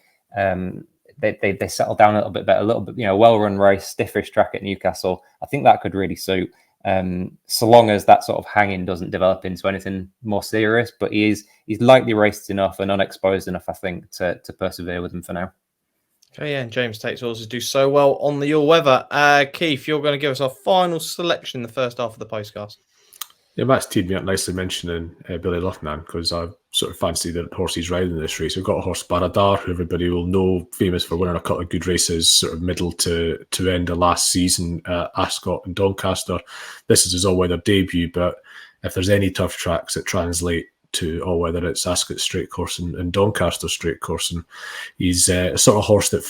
They settle down a little bit better, a little bit, well-run race, stiffish track at Newcastle. I think that could really suit, so long as that sort of hanging doesn't develop into anything more serious. But he's lightly raced enough and unexposed enough, I think, to persevere with him for now. Okay, yeah, and James Tate's horses do so well on the all-weather. Keith, you're going to give us our final selection in the first half of the postcast. Yeah, Matt's teed me up nicely mentioning Billy Loughnane, because I sort of fancy the horse he's riding in this race. We've got a horse, Baradar, who everybody will know, famous for winning a couple of good races, sort of middle to end of last season at Ascot and Doncaster. This is his all-weather debut, but if there's any tough tracks that translate to all-weather, it's Ascot straight course and Doncaster straight course. And he's a sort of horse that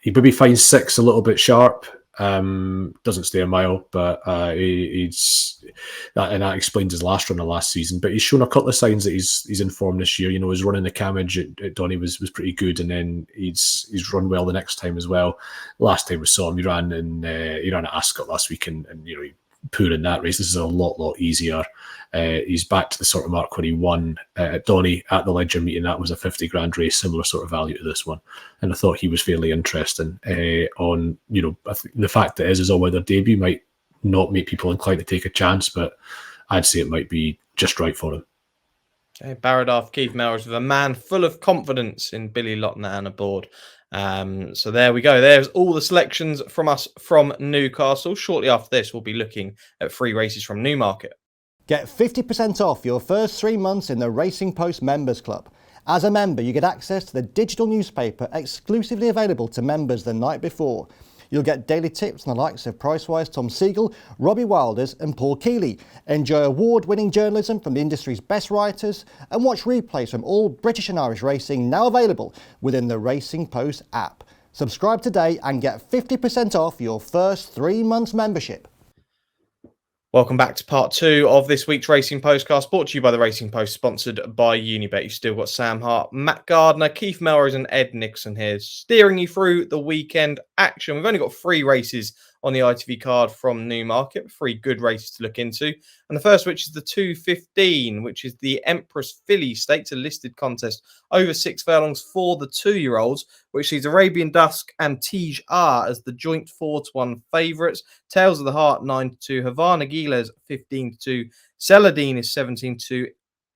he maybe finds 6 a little bit sharp. Doesn't stay a mile, but that explains his last run of last season. But he's shown a couple of signs that he's in form this year. His run in the Cammage at Donny was pretty good, and then he's run well the next time as well. Last time we saw him, he ran at Ascot last week, and he poor in that race. This is a lot easier. He's back to the sort of mark where he won at Donny at the Ledger meeting. That was a 50 grand race, similar sort of value to this one. And I thought he was fairly interesting. On the fact that his all-weather debut might not make people inclined to take a chance, but I'd say it might be just right for him. Okay, Baradar, Keith Melrose with a man full of confidence in Billy Loughnane aboard. So there we go. There's all the selections from us from Newcastle. Shortly after this, we'll be looking at 3 races from Newmarket. Get 50% off your first 3 months in the Racing Post Members Club. As a member, you get access to the digital newspaper exclusively available to members the night before. You'll get daily tips from the likes of Pricewise Tom Siegel, Robbie Wilders and Paul Keeley. Enjoy award-winning journalism from the industry's best writers and watch replays from all British and Irish racing now available within the Racing Post app. Subscribe today and get 50% off your first 3 months membership. Welcome back to part 2 of this week's Racing Postcast, brought to you by the Racing Post, sponsored by Unibet. You've still got Sam Hart, Matt Gardner, Keith Melrose and Ed Nicholson here, steering you through the weekend action. We've only got 3 races on the ITV card from Newmarket, 3 good races to look into. And the first, which is the 2:15, which is the Empress Stakes, a listed contest over 6 furlongs for the 2-year-olds, which sees Arabian Dusk and Tej R as the joint 4-1 favourites. Tales of the Heart 9-2, Havana Giles 15-2, Celadine is 17-2,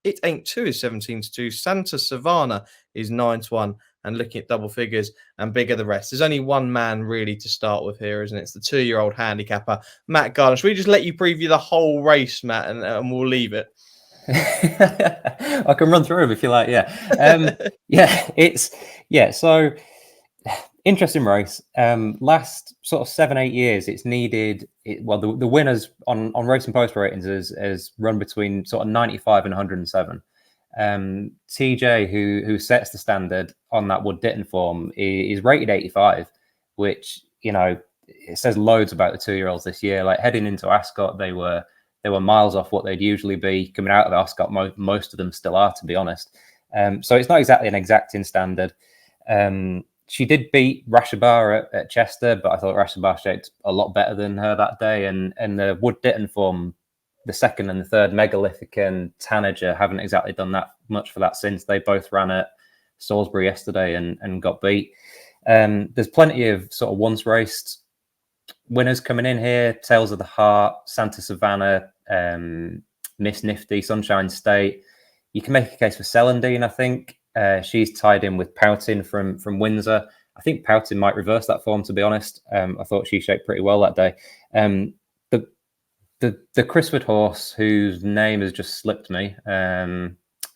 It Ain't 2 is 17-2, Santa Savannah is 9-1, and looking at double figures and bigger the rest. There's only one man really to start with here, isn't it? It's the 2-year-old handicapper, Matt Gardner. Should we just let you preview the whole race, Matt, and we'll leave it? I can run through them if you like. So interesting race. Last sort of 7-8 years, it's needed. The winners on Racing Post ratings has run between sort of 95 and 107. TJ, who sets the standard on that Wood Ditton form, is rated 85, which it says loads about the 2-year-olds this year. Like heading into Ascot, they were miles off what they'd usually be. Coming out of Ascot, most of them still are, to be honest. So it's not exactly an exacting standard. She did beat Rashabar at Chester, but I thought Rashabar shaped a lot better than her that day. And the Wood Ditton form, the second and the third, Megalithic and Tanager, haven't exactly done that much for that since. They both ran at Salisbury yesterday and got beat. There's plenty of sort of once raced winners coming in here. Tales of the Hart, Santa Savannah, Miss Nifty, Sunshine State. You can make a case for Celandine, I think. She's tied in with Poutin from Windsor. I think Poutin might reverse that form, to be honest. I thought she shaped pretty well that day. The Chriswood horse, whose name has just slipped me,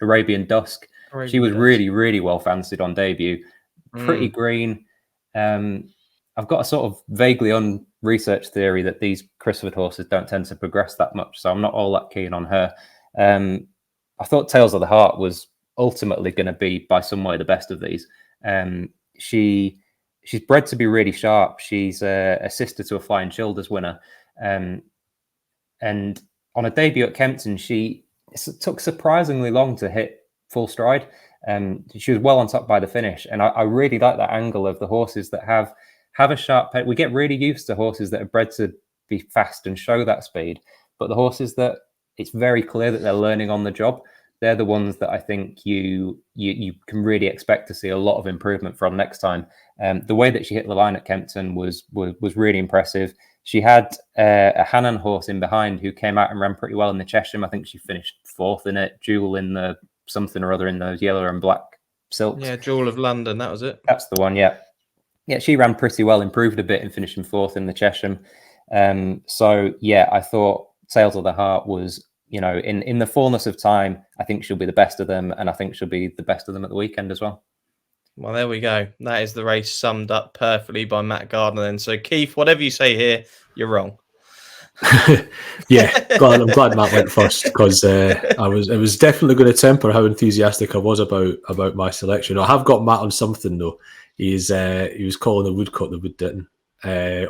Arabian Dusk. She was really, really well fancied on debut. Pretty green. I've got a sort of vaguely unresearched theory that these Chriswood horses don't tend to progress that much, so I'm not all that keen on her. I thought Tales of the Heart was ultimately going to be by some way the best of these. She's bred to be really sharp. She's a sister to a Flying Childers winner. And on a debut at Kempton, it took surprisingly long to hit full stride. She was well on top by the finish. And I really like that angle of the horses that have a sharp head. We get really used to horses that are bred to be fast and show that speed. But the horses that it's very clear that they're learning on the job, they're the ones that I think you can really expect to see a lot of improvement from next time. The way that she hit the line at Kempton was really impressive. She had a Hannon horse in behind who came out and ran pretty well in the Chesham. I think she finished 4th in it. Jewel in the something or other in those yellow and black silks. Yeah, Jewel of London, that was it. That's the one, yeah. Yeah, she ran pretty well, improved a bit in finishing 4th in the Chesham. I thought Tales of the Heart was, in the fullness of time, I think she'll be the best of them, and I think she'll be the best of them at the weekend as well. Well, there we go. That is the race summed up perfectly by Matt Gardner then. So, Keith, whatever you say here, you're wrong. Yeah, I'm glad Matt went first, because it was definitely going to temper how enthusiastic I was about my selection. I have got Matt on something though. He was calling the Woodcote the Wood Ditton.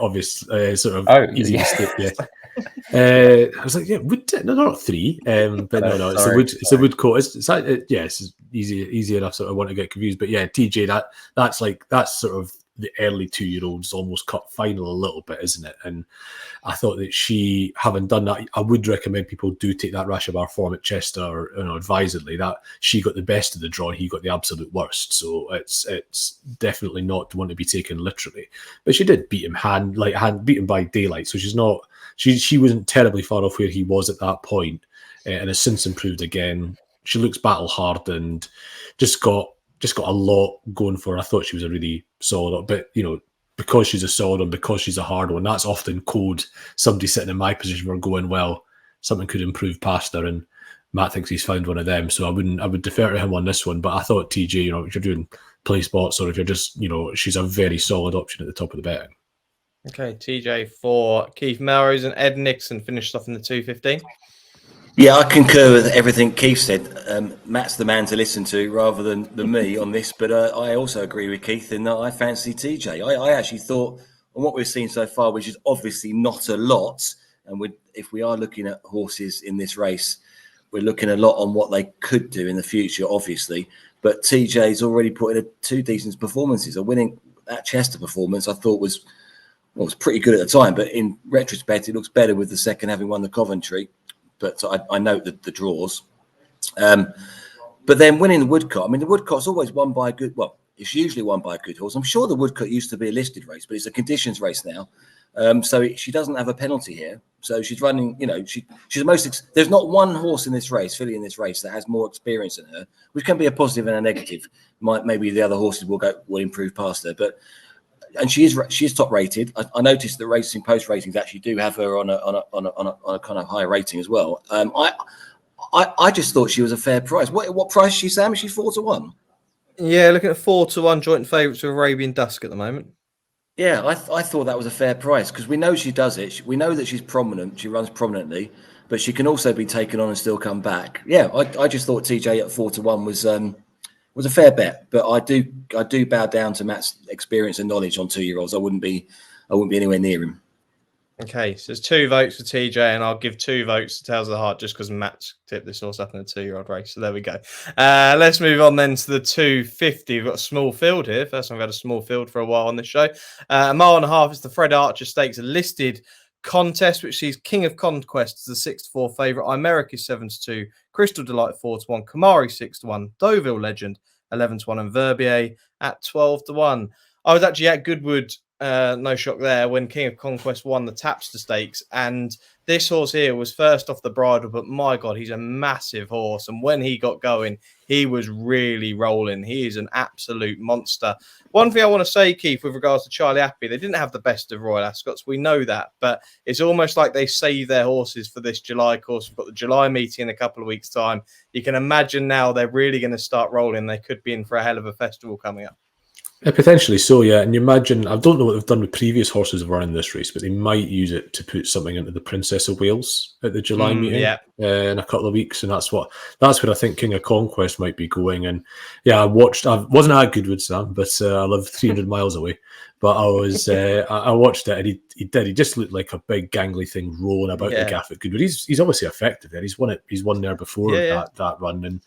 Obviously, sort of easy mistake. Yeah. I was like, yeah, Wood Ditton, no, not 3. But no, it's a Woodcote. It's easy enough. Sort of want to get confused, but yeah, TJ, that's sort of the early 2-year-olds almost cut final a little bit, isn't it? And I thought that she, having done that, I would recommend people do take that Rashabar form at Chester, advisedly. That she got the best of the draw, he got the absolute worst. So it's definitely not one to be taken literally. But she did beat him beat him by daylight. So she wasn't terribly far off where he was at that point, and has since improved again. She looks battle hardened, just got a lot going for her. I thought she was a really solid, but because she's a solid one, because she's a hard one, that's often code somebody sitting in my position were going, well, something could improve past her, and Matt thinks he's found one of them. So I would defer to him on this one. But I thought TJ, if you're doing play spots, or if you're just, she's a very solid option at the top of the betting. Okay, TJ for Keith Melrose, and Ed Nixon finished off in the 2:15. Yeah, I concur with everything Keith said. Matt's the man to listen to rather than me on this, but I also agree with Keith in that I fancy TJ. I actually thought, on what we've seen so far, which is obviously not a lot, and if we are looking at horses in this race, we're looking a lot on what they could do in the future, obviously. But TJ's already put in 2 decent performances. A winning that Chester performance, I thought was pretty good at the time, but in retrospect, it looks better with the second having won the Coventry. But I note the draws. But then winning the Woodcote, the Woodcote's always won by it's usually won by a good horse. I'm sure the Woodcote used to be a listed race, but it's a conditions race now. So she doesn't have a penalty here. So she's running, she's the most. There's not one horse in this race, filly in this race, that has more experience than her, which can be a positive and a negative. Maybe the other horses will improve past her, and she is top rated. I noticed the Racing Post ratings actually do have her on a kind of higher rating as well. I just thought she was a fair price. What price is she, Sam? Is she 4-1? Yeah, looking at 4-1 joint favourites with Arabian Dusk at the moment. Yeah, I thought that was a fair price because we know she does it. We know that she's prominent. She runs prominently, but she can also be taken on and still come back. Yeah, I just thought TJ at 4-1 was a fair bet, but I do bow down to Matt's experience and knowledge on 2-year-olds. I wouldn't be anywhere near him. Okay, so there's 2 votes for TJ, and I'll give 2 votes to Tales of the Heart just because Matt's tipped this horse up in a 2-year-old race. So there we go. Let's move on then to the 250. We've got a small field here. First time we've had a small field for a while on this show. 1.5 miles is the Fred Archer Stakes, a listed contest, which sees King of Conquest as the 6-4 favourite. Imeric is 7-2, Crystal Delight 4-1, Kamari 6-1, Deauville Legend 11-1, and Verbier at 12-1. I was actually at Goodwood, no shock there, when King of Conquest won the Tapster Stakes, and this horse here was first off the bridle, but my God, he's a massive horse, and when he got going, he was really rolling. He is an absolute monster. One thing I want to say, Keith, with regards to Charlie Appleby, they didn't have the best of Royal Ascots. We know that, but it's almost like they save their horses for this July course. We've got the July meeting in a couple of weeks' time. You can imagine now they're really going to start rolling. They could be in for a hell of a festival coming up. Potentially so, yeah. And you imagine, I don't know what they've done with previous horses running this race, but they might use it to put something into the Princess of Wales at the July meeting in a couple of weeks. And that's where I think King of Conquest might be going. And yeah, I wasn't at Goodwood, Sam, but I live 300 miles away. But I was, I watched it, and he just looked like a big gangly thing rolling about the gaff at Goodwood. He's obviously effective there. He's won there before that run.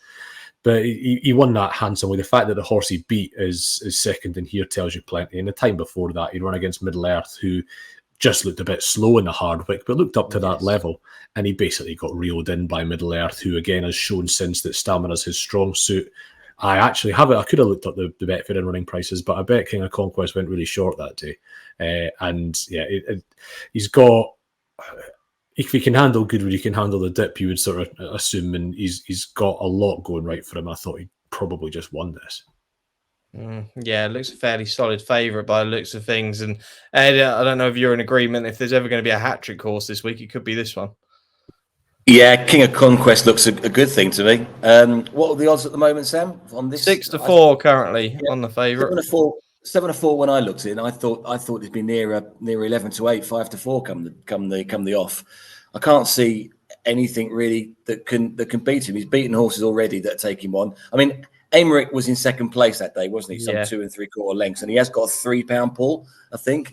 But he won that handsomely. The fact that the horse he beat is second in here tells you plenty. And the time before that, he'd run against Middle Earth, who just looked a bit slow in the Hardwick, but looked up to that level. And he basically got reeled in by Middle Earth, who again has shown since that stamina is his strong suit. I actually have it. I could have looked up the Betfair and running prices, but I bet King of Conquest went really short that day. He's got... If he can handle Goodwood, he can handle the dip, you would sort of assume, and he's got a lot going right for him. I thought he'd probably just won this. Yeah, it looks a fairly solid favourite by the looks of things. And Ed, I don't know if you're in agreement. If there's ever going to be a hat-trick horse this week, it could be this one. Yeah, King of Conquest looks a good thing to me. What are the odds at the moment, Sam, on this? 6-4 currently on the favourite. 7-4 when I looked in. I thought it'd be nearer 11-8, 5-4 come the off. I can't see anything really that can beat him. He's beaten horses already that take him on. I mean, Emeric was in second place that day, wasn't he? Some 2 3/4 lengths, and he has got a £3 pull, I think,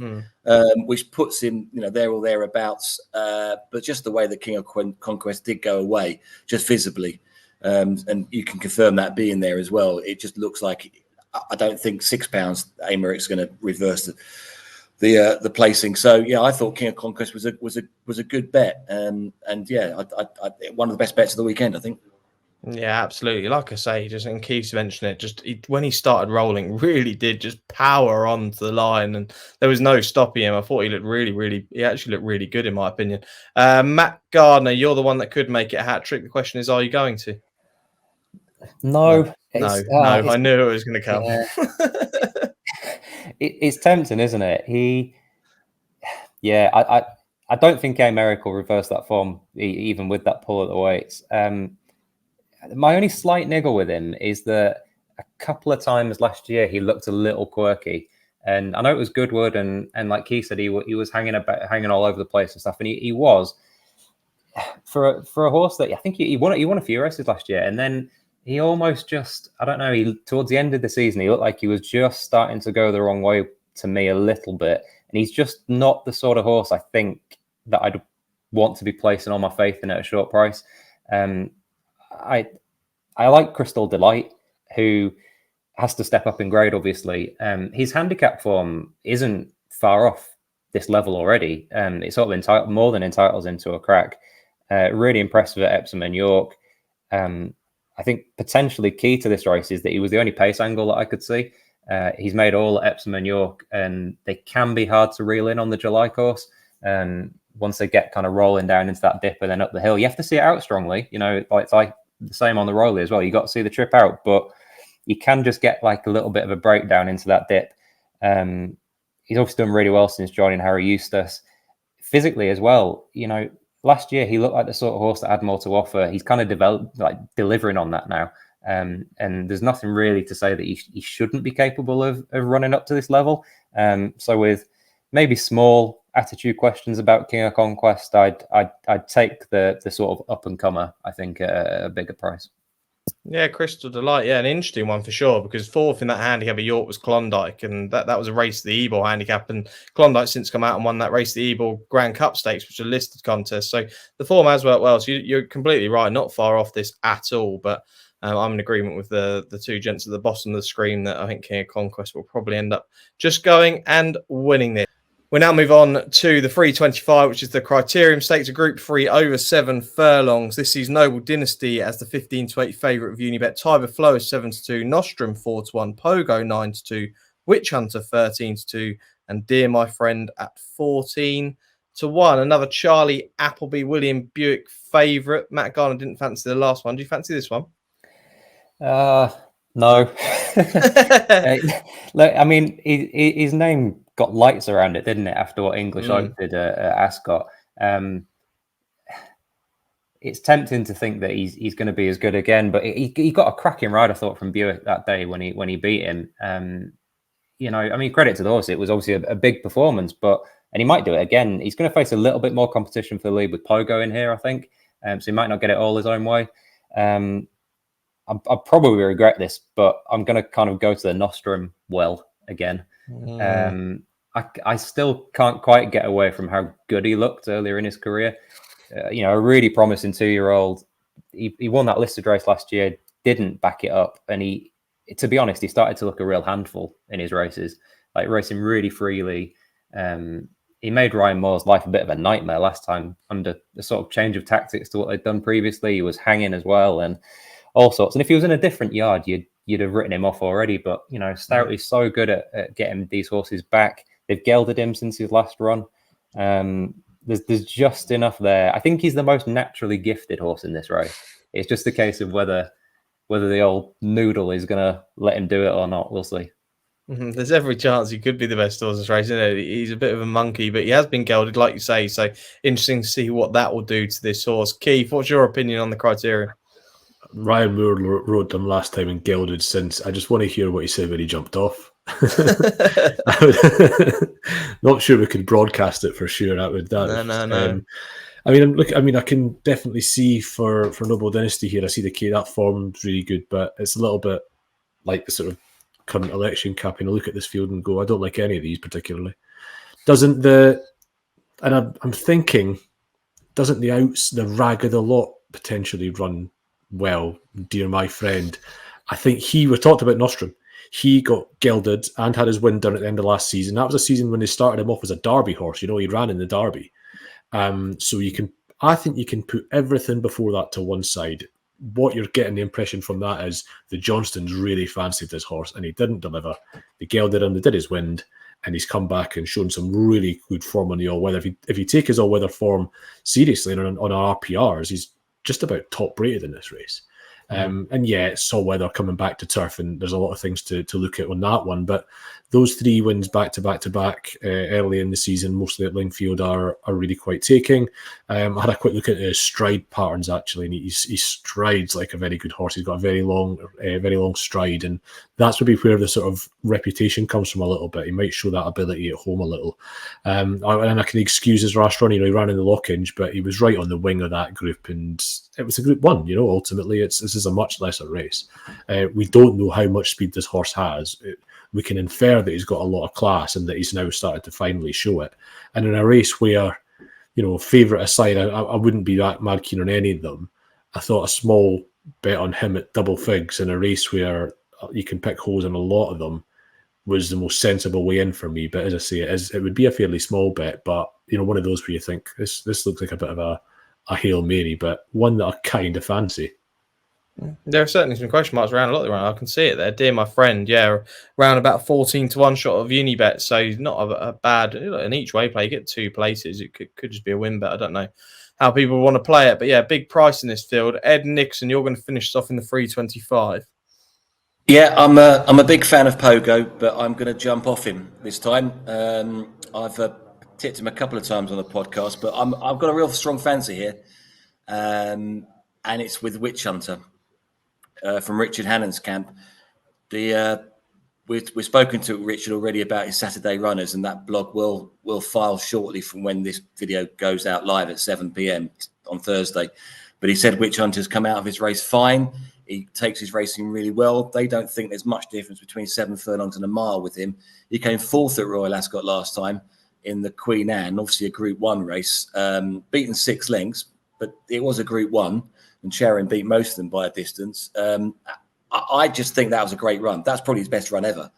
which puts him, there or thereabouts. But just the way the King of Conquest did go away, just visibly, and you can confirm that being there as well. It just looks like. I don't think £6 Americ's going to reverse the placing. So yeah, I thought King of Conquest was a good bet, and yeah, I one of the best bets of the weekend, I think. Yeah, absolutely. Like I say, and Keith's mentioned it. When he started rolling, really did just power onto the line, and there was no stopping him. I thought he looked he actually looked really good in my opinion. Matt Gardner, you're the one that could make it a hat trick. The question is, are you going to? No. I knew it was going to come. Yeah. It's tempting, isn't it? I don't think America will reverse that form, even with that pull at the weights. My only slight niggle with him is that a couple of times last year he looked a little quirky, and I know it was Goodwood, and like Keith said, he was hanging all over the place and stuff, and he was for a horse that I think he won a few races last year, and then. He almost just, I don't know, towards the end of the season, he looked like he was just starting to go the wrong way to me a little bit. And he's just not the sort of horse I think that I'd want to be placing all my faith in at a short price. I like Crystal Delight, who has to step up in grade, obviously. His handicap form isn't far off this level already. It sort of more than entitles him to a crack. Really impressive at Epsom and York. I think potentially key to this race is that he was the only pace angle that I could see. He's made all at Epsom and York, and they can be hard to reel in on the July course. And once they get kind of rolling down into that dip and then up the hill, you have to see it out strongly. You know, it's like the same on the Royal as well. You got to see the trip out, but you can just get like a little bit of a breakdown into that dip. He's obviously done really well since joining Harry Eustace. Physically as well, you know, last year he looked like the sort of horse that had more to offer. He's kind of developed, like delivering on that now. And there's nothing really to say that he shouldn't be capable of running up to this level. So with maybe small attitude questions about King of Conquest, I'd take the sort of up and comer, I think, at a bigger price. Yeah, Crystal Delight. Yeah, an interesting one for sure, because fourth in that handicap of York was Klondike, and that was a race to the Ebor handicap. And Klondike since come out and won that race to the Ebor Grand Cup Stakes, which is a listed contest. So the form has worked well. So you're completely right, not far off this at all. But I'm in agreement with the two gents at the bottom of the screen that I think King of Conquest will probably end up just going and winning this. We now move on to the 325, which is the Criterion Stakes, a Group 3 over 7 furlongs. This sees Noble Dynasty as the 15-8 favourite of Unibet. Tiber Flow is 7-2, Nostrum 4-1, Pogo 9-2, Witch Hunter 13-2, and Dear My Friend at 14-1. Another Charlie Appleby, William Buick favourite. Matt Gardner didn't fancy the last one. Do you fancy this one? No. Look, I mean, his name got lights around it, didn't it? After what English Oak did at Ascot, it's tempting to think that he's going to be as good again. But he got a cracking ride, I thought, from Buick that day when he beat him. You know, I mean, credit to the horse. It was obviously a big performance, and he might do it again. He's going to face a little bit more competition for the lead with Pogo in here, I think. So he might not get it all his own way. I'll probably regret this, but I'm going to kind of go to the Nostrum well again. I still can't quite get away from how good he looked earlier in his career. You know, a really promising 2-year-old. He won that listed race last year, didn't back it up. And to be honest, he started to look a real handful in his races, like racing really freely. He made Ryan Moore's life a bit of a nightmare last time under the sort of change of tactics to what they'd done previously. He was hanging as well and all sorts. And if he was in a different yard, you'd have written him off already. But, you know, Stout is so good at getting these horses back. They've gelded him since his last run. There's just enough there. I think he's the most naturally gifted horse in this race. It's just a case of whether the old noodle is going to let him do it or not. We'll see. There's every chance he could be the best horse in this race. You know, he's a bit of a monkey, but he has been gelded, like you say. So interesting to see what that will do to this horse. Keith, what's your opinion on the Criterion? Ryan Moore rode them last time and gelded since. I just want to hear what he said when he jumped off. Not sure we could broadcast it for sure. No. I mean, I can definitely see for Noble Dynasty here. I see that form's really good, but it's a little bit like the sort of current election campaign. I look at this field and go, I don't like any of these particularly. I'm thinking, doesn't the rag of the lot potentially run well? Dear My Friend, I think we talked about Nostrum. He got gelded and had his win done at the end of last season. That was a season when they started him off as a Derby horse. You know, he ran in the Derby. So I think you can put everything before that to one side. What you're getting the impression from that is the Johnstons really fancied this horse and he didn't deliver. They gelded him, they did his wind, and he's come back and shown some really good form on the all-weather. If you take his all-weather form seriously on our RPRs, he's just about top rated in this race. And yeah, it's all weather coming back to turf, and there's a lot of things to look at on that one. But those 3 wins back to back early in the season, mostly at Lingfield, are really quite taking. I had a quick look at his stride patterns actually, and he strides like a very good horse. He's got a very long stride, and that's maybe where the sort of reputation comes from a little bit. He might show that ability at home a little, and I can excuse his last run. You know, he ran in the Lockinge, but he was right on the wing of that group, and it was a Group 1. You know, ultimately, this is a much lesser race. We don't know how much speed this horse has. We can infer that he's got a lot of class and that he's now started to finally show it. And in a race where, you know, favourite aside, I wouldn't be that mad keen on any of them. I thought a small bet on him at double figs in a race where you can pick holes in a lot of them was the most sensible way in for me. But as I say, it would be a fairly small bet, but, you know, one of those where you think this looks like a bit of a Hail Mary, but one that I kind of fancy. There are certainly some question marks around a lot around. I can see it there. Dear my friend, yeah, around about 14-1 shot of Unibet. So not a bad in each way play. You get 2 places. It could just be a win bet. I don't know how people want to play it, but yeah, big price in this field. Ed Nicholson, you're going to finish us off in the 325. Yeah, I'm a big fan of Pogo, but I'm going to jump off him this time. I've tipped him a couple of times on the podcast, but I've got a real strong fancy here, and it's with Witch Hunter from Richard Hannon's camp. We've spoken to Richard already about his Saturday runners, and that blog will file shortly from when this video goes out live at 7 p.m. on Thursday. But he said Witch Hunter's come out of his race fine. He takes his racing really well. They don't think there's much difference between 7 furlongs and a mile with him. He came 4th at Royal Ascot last time in the Queen Anne, obviously a Group 1 race, beaten 6 lengths, but it was a Group 1, and Sharon beat most of them by a distance. I just think that was a great run. That's probably his best run ever.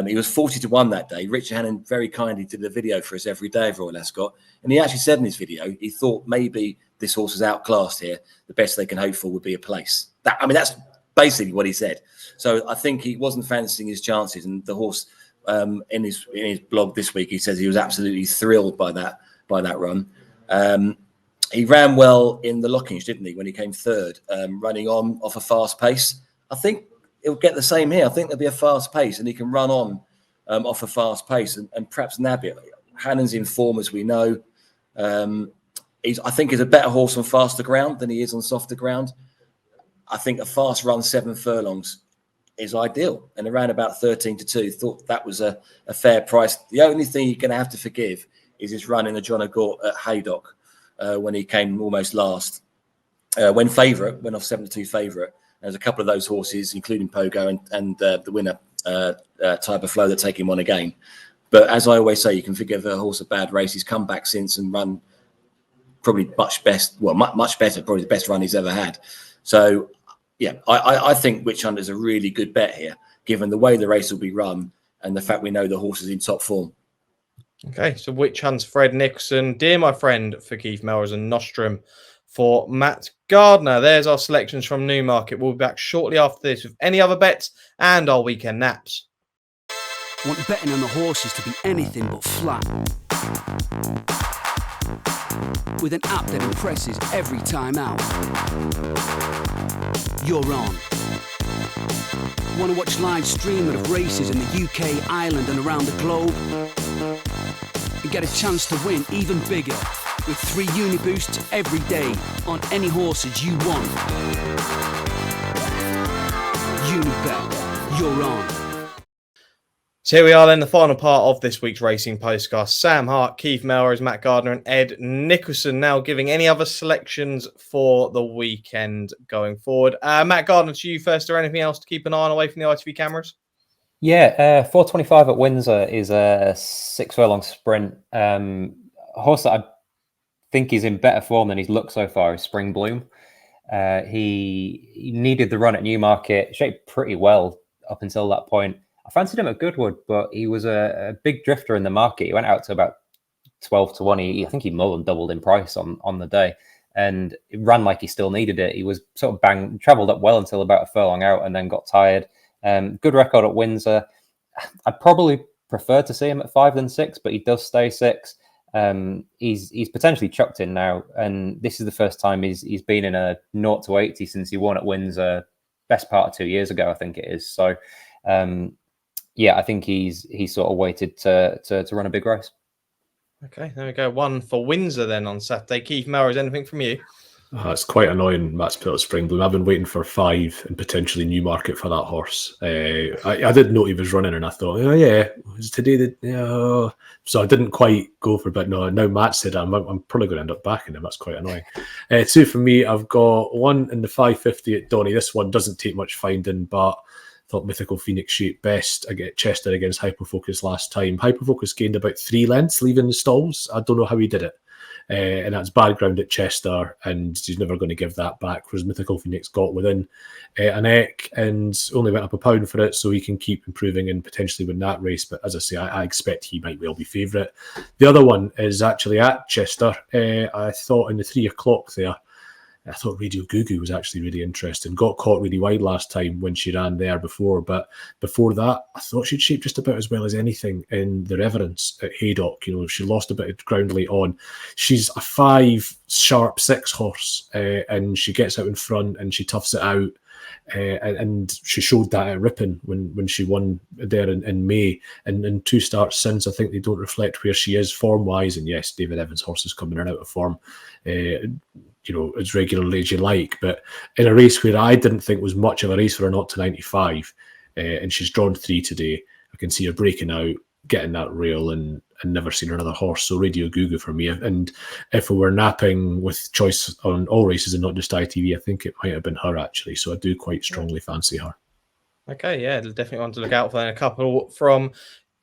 He was 40-1 that day. Richard Hannon very kindly did a video for us every day of Royal Ascot, and he actually said in his video he thought maybe this horse is outclassed here. The best they can hope for would be a place. That's basically what he said. So I think he wasn't fancying his chances, and the horse in his blog this week he says he was absolutely thrilled by that run. He ran well in the Lockinge, didn't he, when he came 3rd, running on off a fast pace. I think he'll get the same here. I think there'll be a fast pace, and he can run on off a fast pace and perhaps nab it. Hannon's in form, as we know. I think he's a better horse on faster ground than he is on softer ground. I think a fast run 7 furlongs is ideal, and around about 13-2, thought that was a fair price. The only thing you're going to have to forgive is his run in the John O'Gaunt at Haydock when he came almost last. Went off 7-2 favourite. There's a couple of those horses, including Pogo and the winner, Type of Flow, that take him on again. But as I always say, you can forgive a horse a bad race. He's come back since and run probably much better, probably the best run he's ever had. So, yeah, I think Witch Hunter is a really good bet here, given the way the race will be run and the fact we know the horse is in top form. Okay, so Witch Hunt's Fred Nicholson, Dear My Friend for Keith Melrose, and Nostrum for Matt Gardner. There's our selections from Newmarket. We'll be back shortly after this with any other bets and our weekend naps. Want betting on the horses to be anything but flat? With an app that impresses every time out. You're on. Want to watch live streaming of races in the UK, Ireland and around the globe? And get a chance to win even bigger with 3 Uniboosts every day on any horses you want. Unibet, you're on. So here we are then, the final part of this week's Racing Postcast. Sam Hart, Keith Melrose, Matt Gardner and Ed Nicholson now giving any other selections for the weekend going forward. Matt Gardner, to you first, or anything else to keep an eye on away from the ITV cameras? Yeah, 425 at Windsor is a 6 furlong sprint. A horse that I think he's in better form than he's looked so far is Spring Bloom. He needed the run at Newmarket, shaped pretty well up until that point. I fancied him at Goodwood, but he was a big drifter in the market. He went out to about 12-1. I think he more than doubled in price on the day, and it ran like he still needed it. He was sort of travelled up well until about a furlong out, and then got tired. Good record at Windsor. I'd probably prefer to see him at 5 than 6, but he does stay 6. He's potentially chucked in now, and this is the first time he's been in a 0-80 since he won at Windsor, best part of 2 years ago, I think it is. So. Yeah, I think he's sort of waited to run a big race. Okay, there we go. 1 for Windsor then on Saturday. Keith Melrose, anything from you? It's quite annoying, Matt's put out Spring Bloom. I've been waiting for 5 and potentially Newmarket for that horse. I did note he was running, and I thought, oh yeah, was today so I didn't quite go for it. But no, now Matt said I'm probably going to end up backing him. That's quite annoying. 2 for me. I've got 1 in the 550 at Donny. This one doesn't take much finding, but thought Mythical Phoenix shaped best. I get Chester against Hyperfocus last time. Hyperfocus gained about 3 lengths leaving the stalls. I don't know how he did it. And that's bad ground at Chester, and he's never going to give that back, whereas Mythical Phoenix got within a neck and only went up a pound for it, so he can keep improving and potentially win that race. But as I say, I expect he might well be favourite. The other one is actually at Chester. I thought in the 3 o'clock there, I thought Radio Gugu was actually really interesting. Got caught really wide last time when she ran there before, but before that, I thought she'd shaped just about as well as anything in the Reverence at Haydock. She lost a bit of ground late on. She's a 5 sharp 6 horse, and she gets out in front and she toughs it out. And she showed that at Ripon when she won there in May, and in 2 starts since, I think they don't reflect where she is form wise. And yes, David Evans' horse is coming in and out of form, as regularly as you like, but in a race where I didn't think was much of a race for her not to 95, and she's drawn 3 today, I can see her breaking out, getting that rail, and never seen another horse. So Radio Gugu for me. And if we were napping with choice on all races and not just ITV, I think it might have been her actually. So I do quite strongly fancy her. Okay, yeah, definitely one to look out for. Then a couple from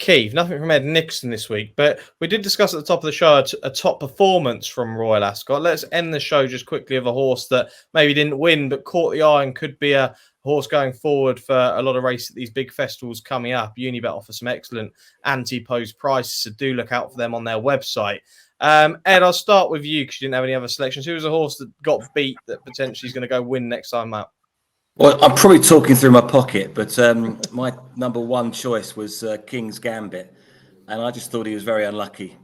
Keith. Nothing from Ed Nicholson this week, but we did discuss at the top of the show a top performance from Royal Ascot. Let's end the show just quickly of a horse that maybe didn't win, but caught the eye and could be a horse going forward for a lot of races at these big festivals coming up. Unibet offers some excellent anti-posed prices, so do look out for them on their website. Ed, I'll start with you because you didn't have any other selections. Who was a horse that got beat that potentially is going to go win next time out? Well, I'm probably talking through my pocket, but my number 1 choice was King's Gambit, and I just thought he was very unlucky.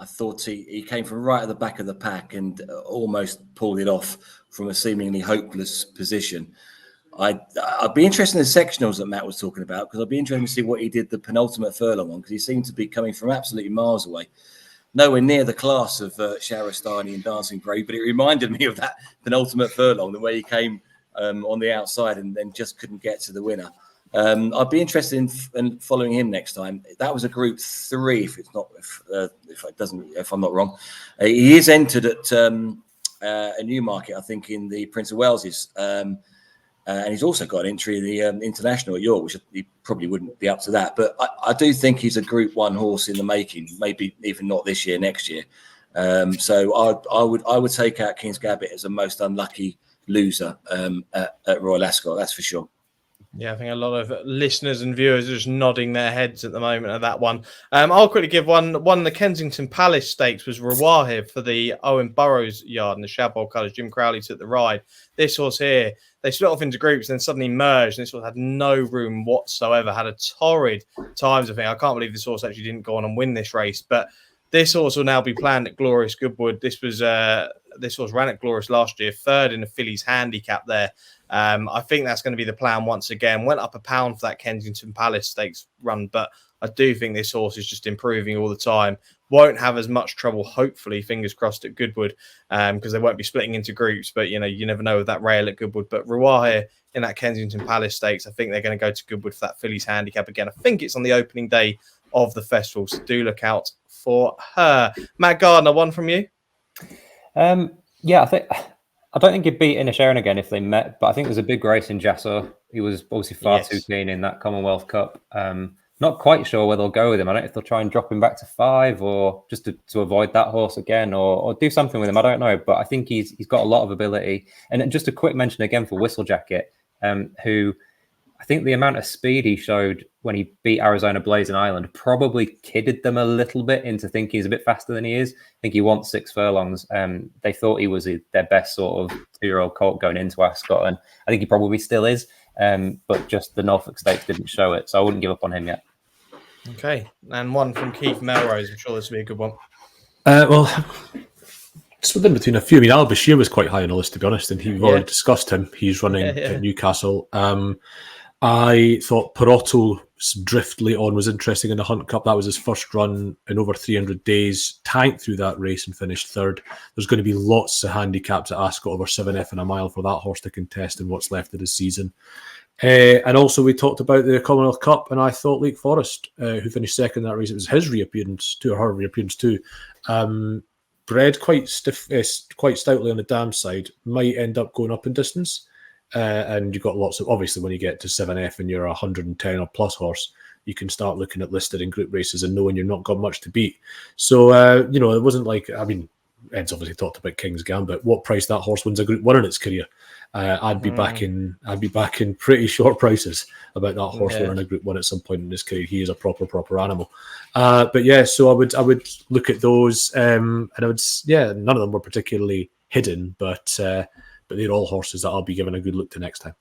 I thought he came from right at the back of the pack and almost pulled it off from a seemingly hopeless position. I'd be interested in the sectionals that Matt was talking about, because I'd be interested to see what he did the penultimate furlong on, because he seemed to be coming from absolutely miles away. Nowhere near the class of Shahrastani and Dancing Brave, but it reminded me of that penultimate furlong, the way he came on the outside and then just couldn't get to the winner. I'd be interested in following him next time. That was a Group 3, if I'm not wrong. He is entered at a Newmarket, I think, in the Prince of Wales's, and he's also got an entry in the International at York, which he probably wouldn't be up to that. But I do think he's a Group 1 horse in the making, maybe even not this year, next year. So I would take out King's Gambit as a most unlucky loser at Royal Ascot, that's for sure. Yeah, I think a lot of listeners and viewers are just nodding their heads at the moment at that one. I'll quickly give one. The Kensington Palace Stakes was Rawahib for the Owen Burrows yard in the Shadbolt colours. Jim Crowley took the ride. This horse here, they split off into groups and then suddenly merged. And this horse had no room whatsoever, had a torrid times. I can't believe this horse actually didn't go on and win this race. But this horse will now be planned at Glorious Goodwood. This horse ran at Glorious last year, 3rd in the fillies handicap there. I think that's going to be the plan once again. Went up £1 for that Kensington Palace Stakes run, but I do think this horse is just improving all the time. Won't have as much trouble, hopefully, fingers crossed, at Goodwood, because they won't be splitting into groups. But you never know with that rail at Goodwood. But Rawahib in that Kensington Palace Stakes, I think they're going to go to Goodwood for that fillies handicap again. I think it's on the opening day of the festival, so do look out for her. Matt Gardner, one from you? Yeah, I don't think he'd beat Inisherin again if they met, but I think there's a big race in Jasso. He was obviously far too keen in that Commonwealth Cup. Not quite sure where they'll go with him. I don't know if they'll try and drop him back to 5 or just to avoid that horse again or do something with him. I don't know, but I think he's got a lot of ability. And just a quick mention again for Whistlejacket, who I think the amount of speed he showed when he beat Arizona Blazing Island probably kidded them a little bit into thinking he's a bit faster than he is. I think he won 6 furlongs. They thought he was their best sort of 2-year-old colt going into Ascot, and I think he probably still is. But just the Norfolk Stakes didn't show it, so I wouldn't give up on him yet. Okay, and one from Keith Melrose. I'm sure this will be a good one. Well, just within between a few. I mean, Al Bashir was quite high on the list, to be honest, and we've already discussed him. He's running at Newcastle. I thought Perotto's drift late on was interesting in the Hunt Cup. That was his first run in over 300 days. Tanked through that race and finished 3rd. There's going to be lots of handicaps at Ascot over 7F and a mile for that horse to contest in what's left of the season. And also we talked about the Commonwealth Cup, and I thought Lake Forest, who finished 2nd in that race, it was his reappearance too, or her reappearance too. Bred quite stoutly on the dam side, might end up going up in distance. And you've got lots of, obviously, when you get to 7F and you're a 110 or plus horse, you can start looking at listed in group races and knowing you're not got much to beat. So, it wasn't like, I mean, Ed's obviously talked about King's Gambit. What price that horse wins a Group 1 in its career? I'd be back in pretty short prices about that horse winning a Group 1 at some point in his career. He is a proper animal. But yeah, so I would look at those, and I would, none of them were particularly hidden, but they're all horses that I'll be giving a good look to next time.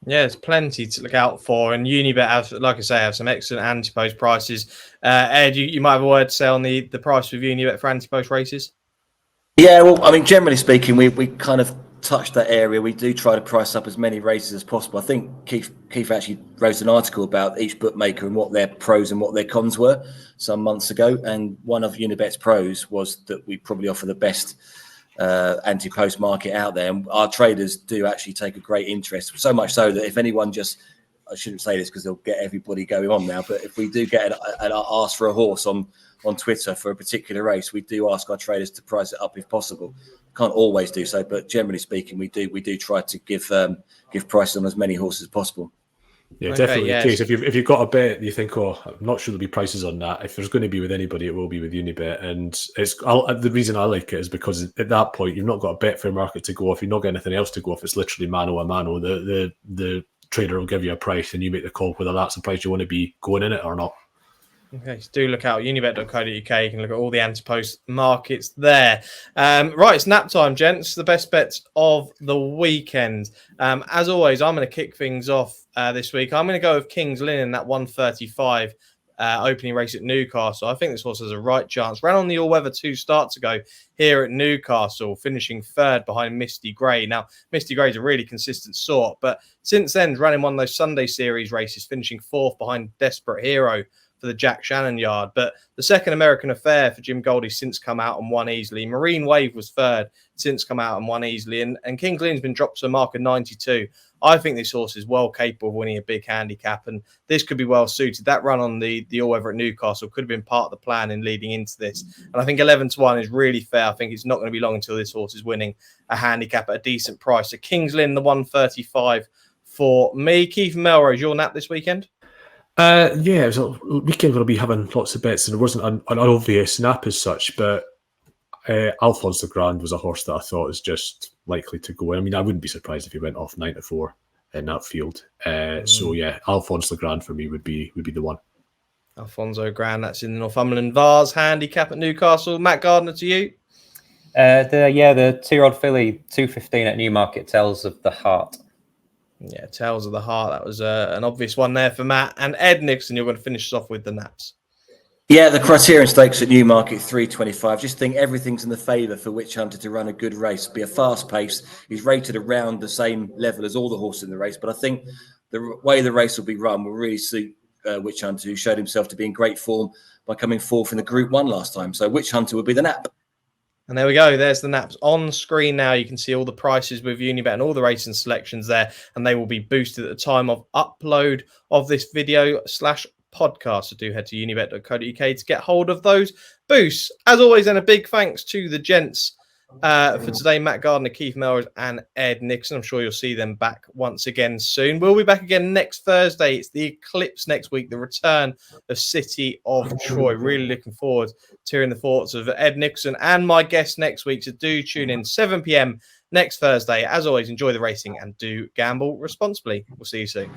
Yeah, there's plenty to look out for, and Unibet have, like I say, have some excellent anti-post prices. Ed, you might have a word to say on the price of Unibet for anti-post races. Yeah, well, I mean, generally speaking, we kind of touched that area. We do try to price up as many races as possible. I think Keith actually wrote an article about each bookmaker and what their pros and what their cons were some months ago, and one of Unibet's pros was that we probably offer the best anti-post market out there, and our traders do actually take a great interest, so much so that if anyone I shouldn't say this because they'll get everybody going on now, but if we do get an ask for a horse on Twitter for a particular race, we do ask our traders to price it up if possible. Can't always do so, but generally speaking, we do try to give prices on as many horses as possible. Yeah, definitely the case. If you've got a bet, you think, oh, I'm not sure there'll be prices on that. If there's going to be with anybody, it will be with Unibet. And the reason I like it is because at that point, you've not got a bet for a market to go off. You've not got anything else to go off. It's literally mano a mano. The trader will give you a price and you make the call whether that's the price you want to be going in it or not. Okay, so do look out, unibet.co.uk. You can look at all the anti-post markets there. Right, it's nap time, gents. The best bets of the weekend. As always, I'm going to kick things off this week. I'm going to go with King's Lynn, that 135 opening race at Newcastle. I think this horse has a right chance. Ran on the all-weather 2 starts ago here at Newcastle, finishing 3rd behind Misty Grey. Now, Misty Grey's a really consistent sort, but since then, ran in one of those Sunday Series races, finishing 4th behind Desperate Hero for the Jack Shannon yard. But the second American Affair for Jim Goldie's since come out and won easily. Marine Wave was 3rd, since come out and won easily. And King's Lynn's been dropped to a mark of 92. I think this horse is well capable of winning a big handicap, and this could be well suited. That run on the all-weather at Newcastle could have been part of the plan in leading into this. And I think 11-1 is really fair. I think it's not going to be long until this horse is winning a handicap at a decent price. So King's Lynn, the 135 for me. Keith Melrose, your nap this weekend? Yeah, it was a weekend where I'll be having lots of bets, and there wasn't an obvious nap as such, but Alphonse the Grand was a horse that I thought was just likely to go in. I mean, I wouldn't be surprised if he went off 9-4 in that field. So yeah, Alphonse the Grand for me would be the one. Alfonso Grand, that's in the Northumberland Vase handicap at Newcastle. Matt Gardner, to you. The 2-year-old filly, 2:15 at Newmarket, tells of the Hart. Yeah, Tales of the Heart. That was an obvious one there for Matt. And Ed Nicholson, you're going to finish us off with the naps. Yeah, the Criterion Stakes at Newmarket, 325. Just think everything's in the favour for Witch Hunter to run a good race, be a fast pace. He's rated around the same level as all the horses in the race, but I think the way the race will be run will really suit Witch Hunter, who showed himself to be in great form by coming 4th in the Group 1 last time. So Witch Hunter would be the nap. And there we go. There's the naps on screen now. You can see all the prices with Unibet and all the racing selections there, and they will be boosted at the time of upload of this video / podcast. So do head to unibet.co.uk to get hold of those boosts. As always, and a big thanks to the gents for today, Matt Gardner, Keith Melrose, and Ed Nicholson. I'm sure you'll see them back once again soon. We'll be back again next Thursday. It's the Eclipse next week, the return of City of Troy. Really looking forward to hearing the thoughts of Ed Nicholson and my guest next week. So do tune in 7 p.m. next Thursday. As always, enjoy the racing and do gamble responsibly. We'll see you soon.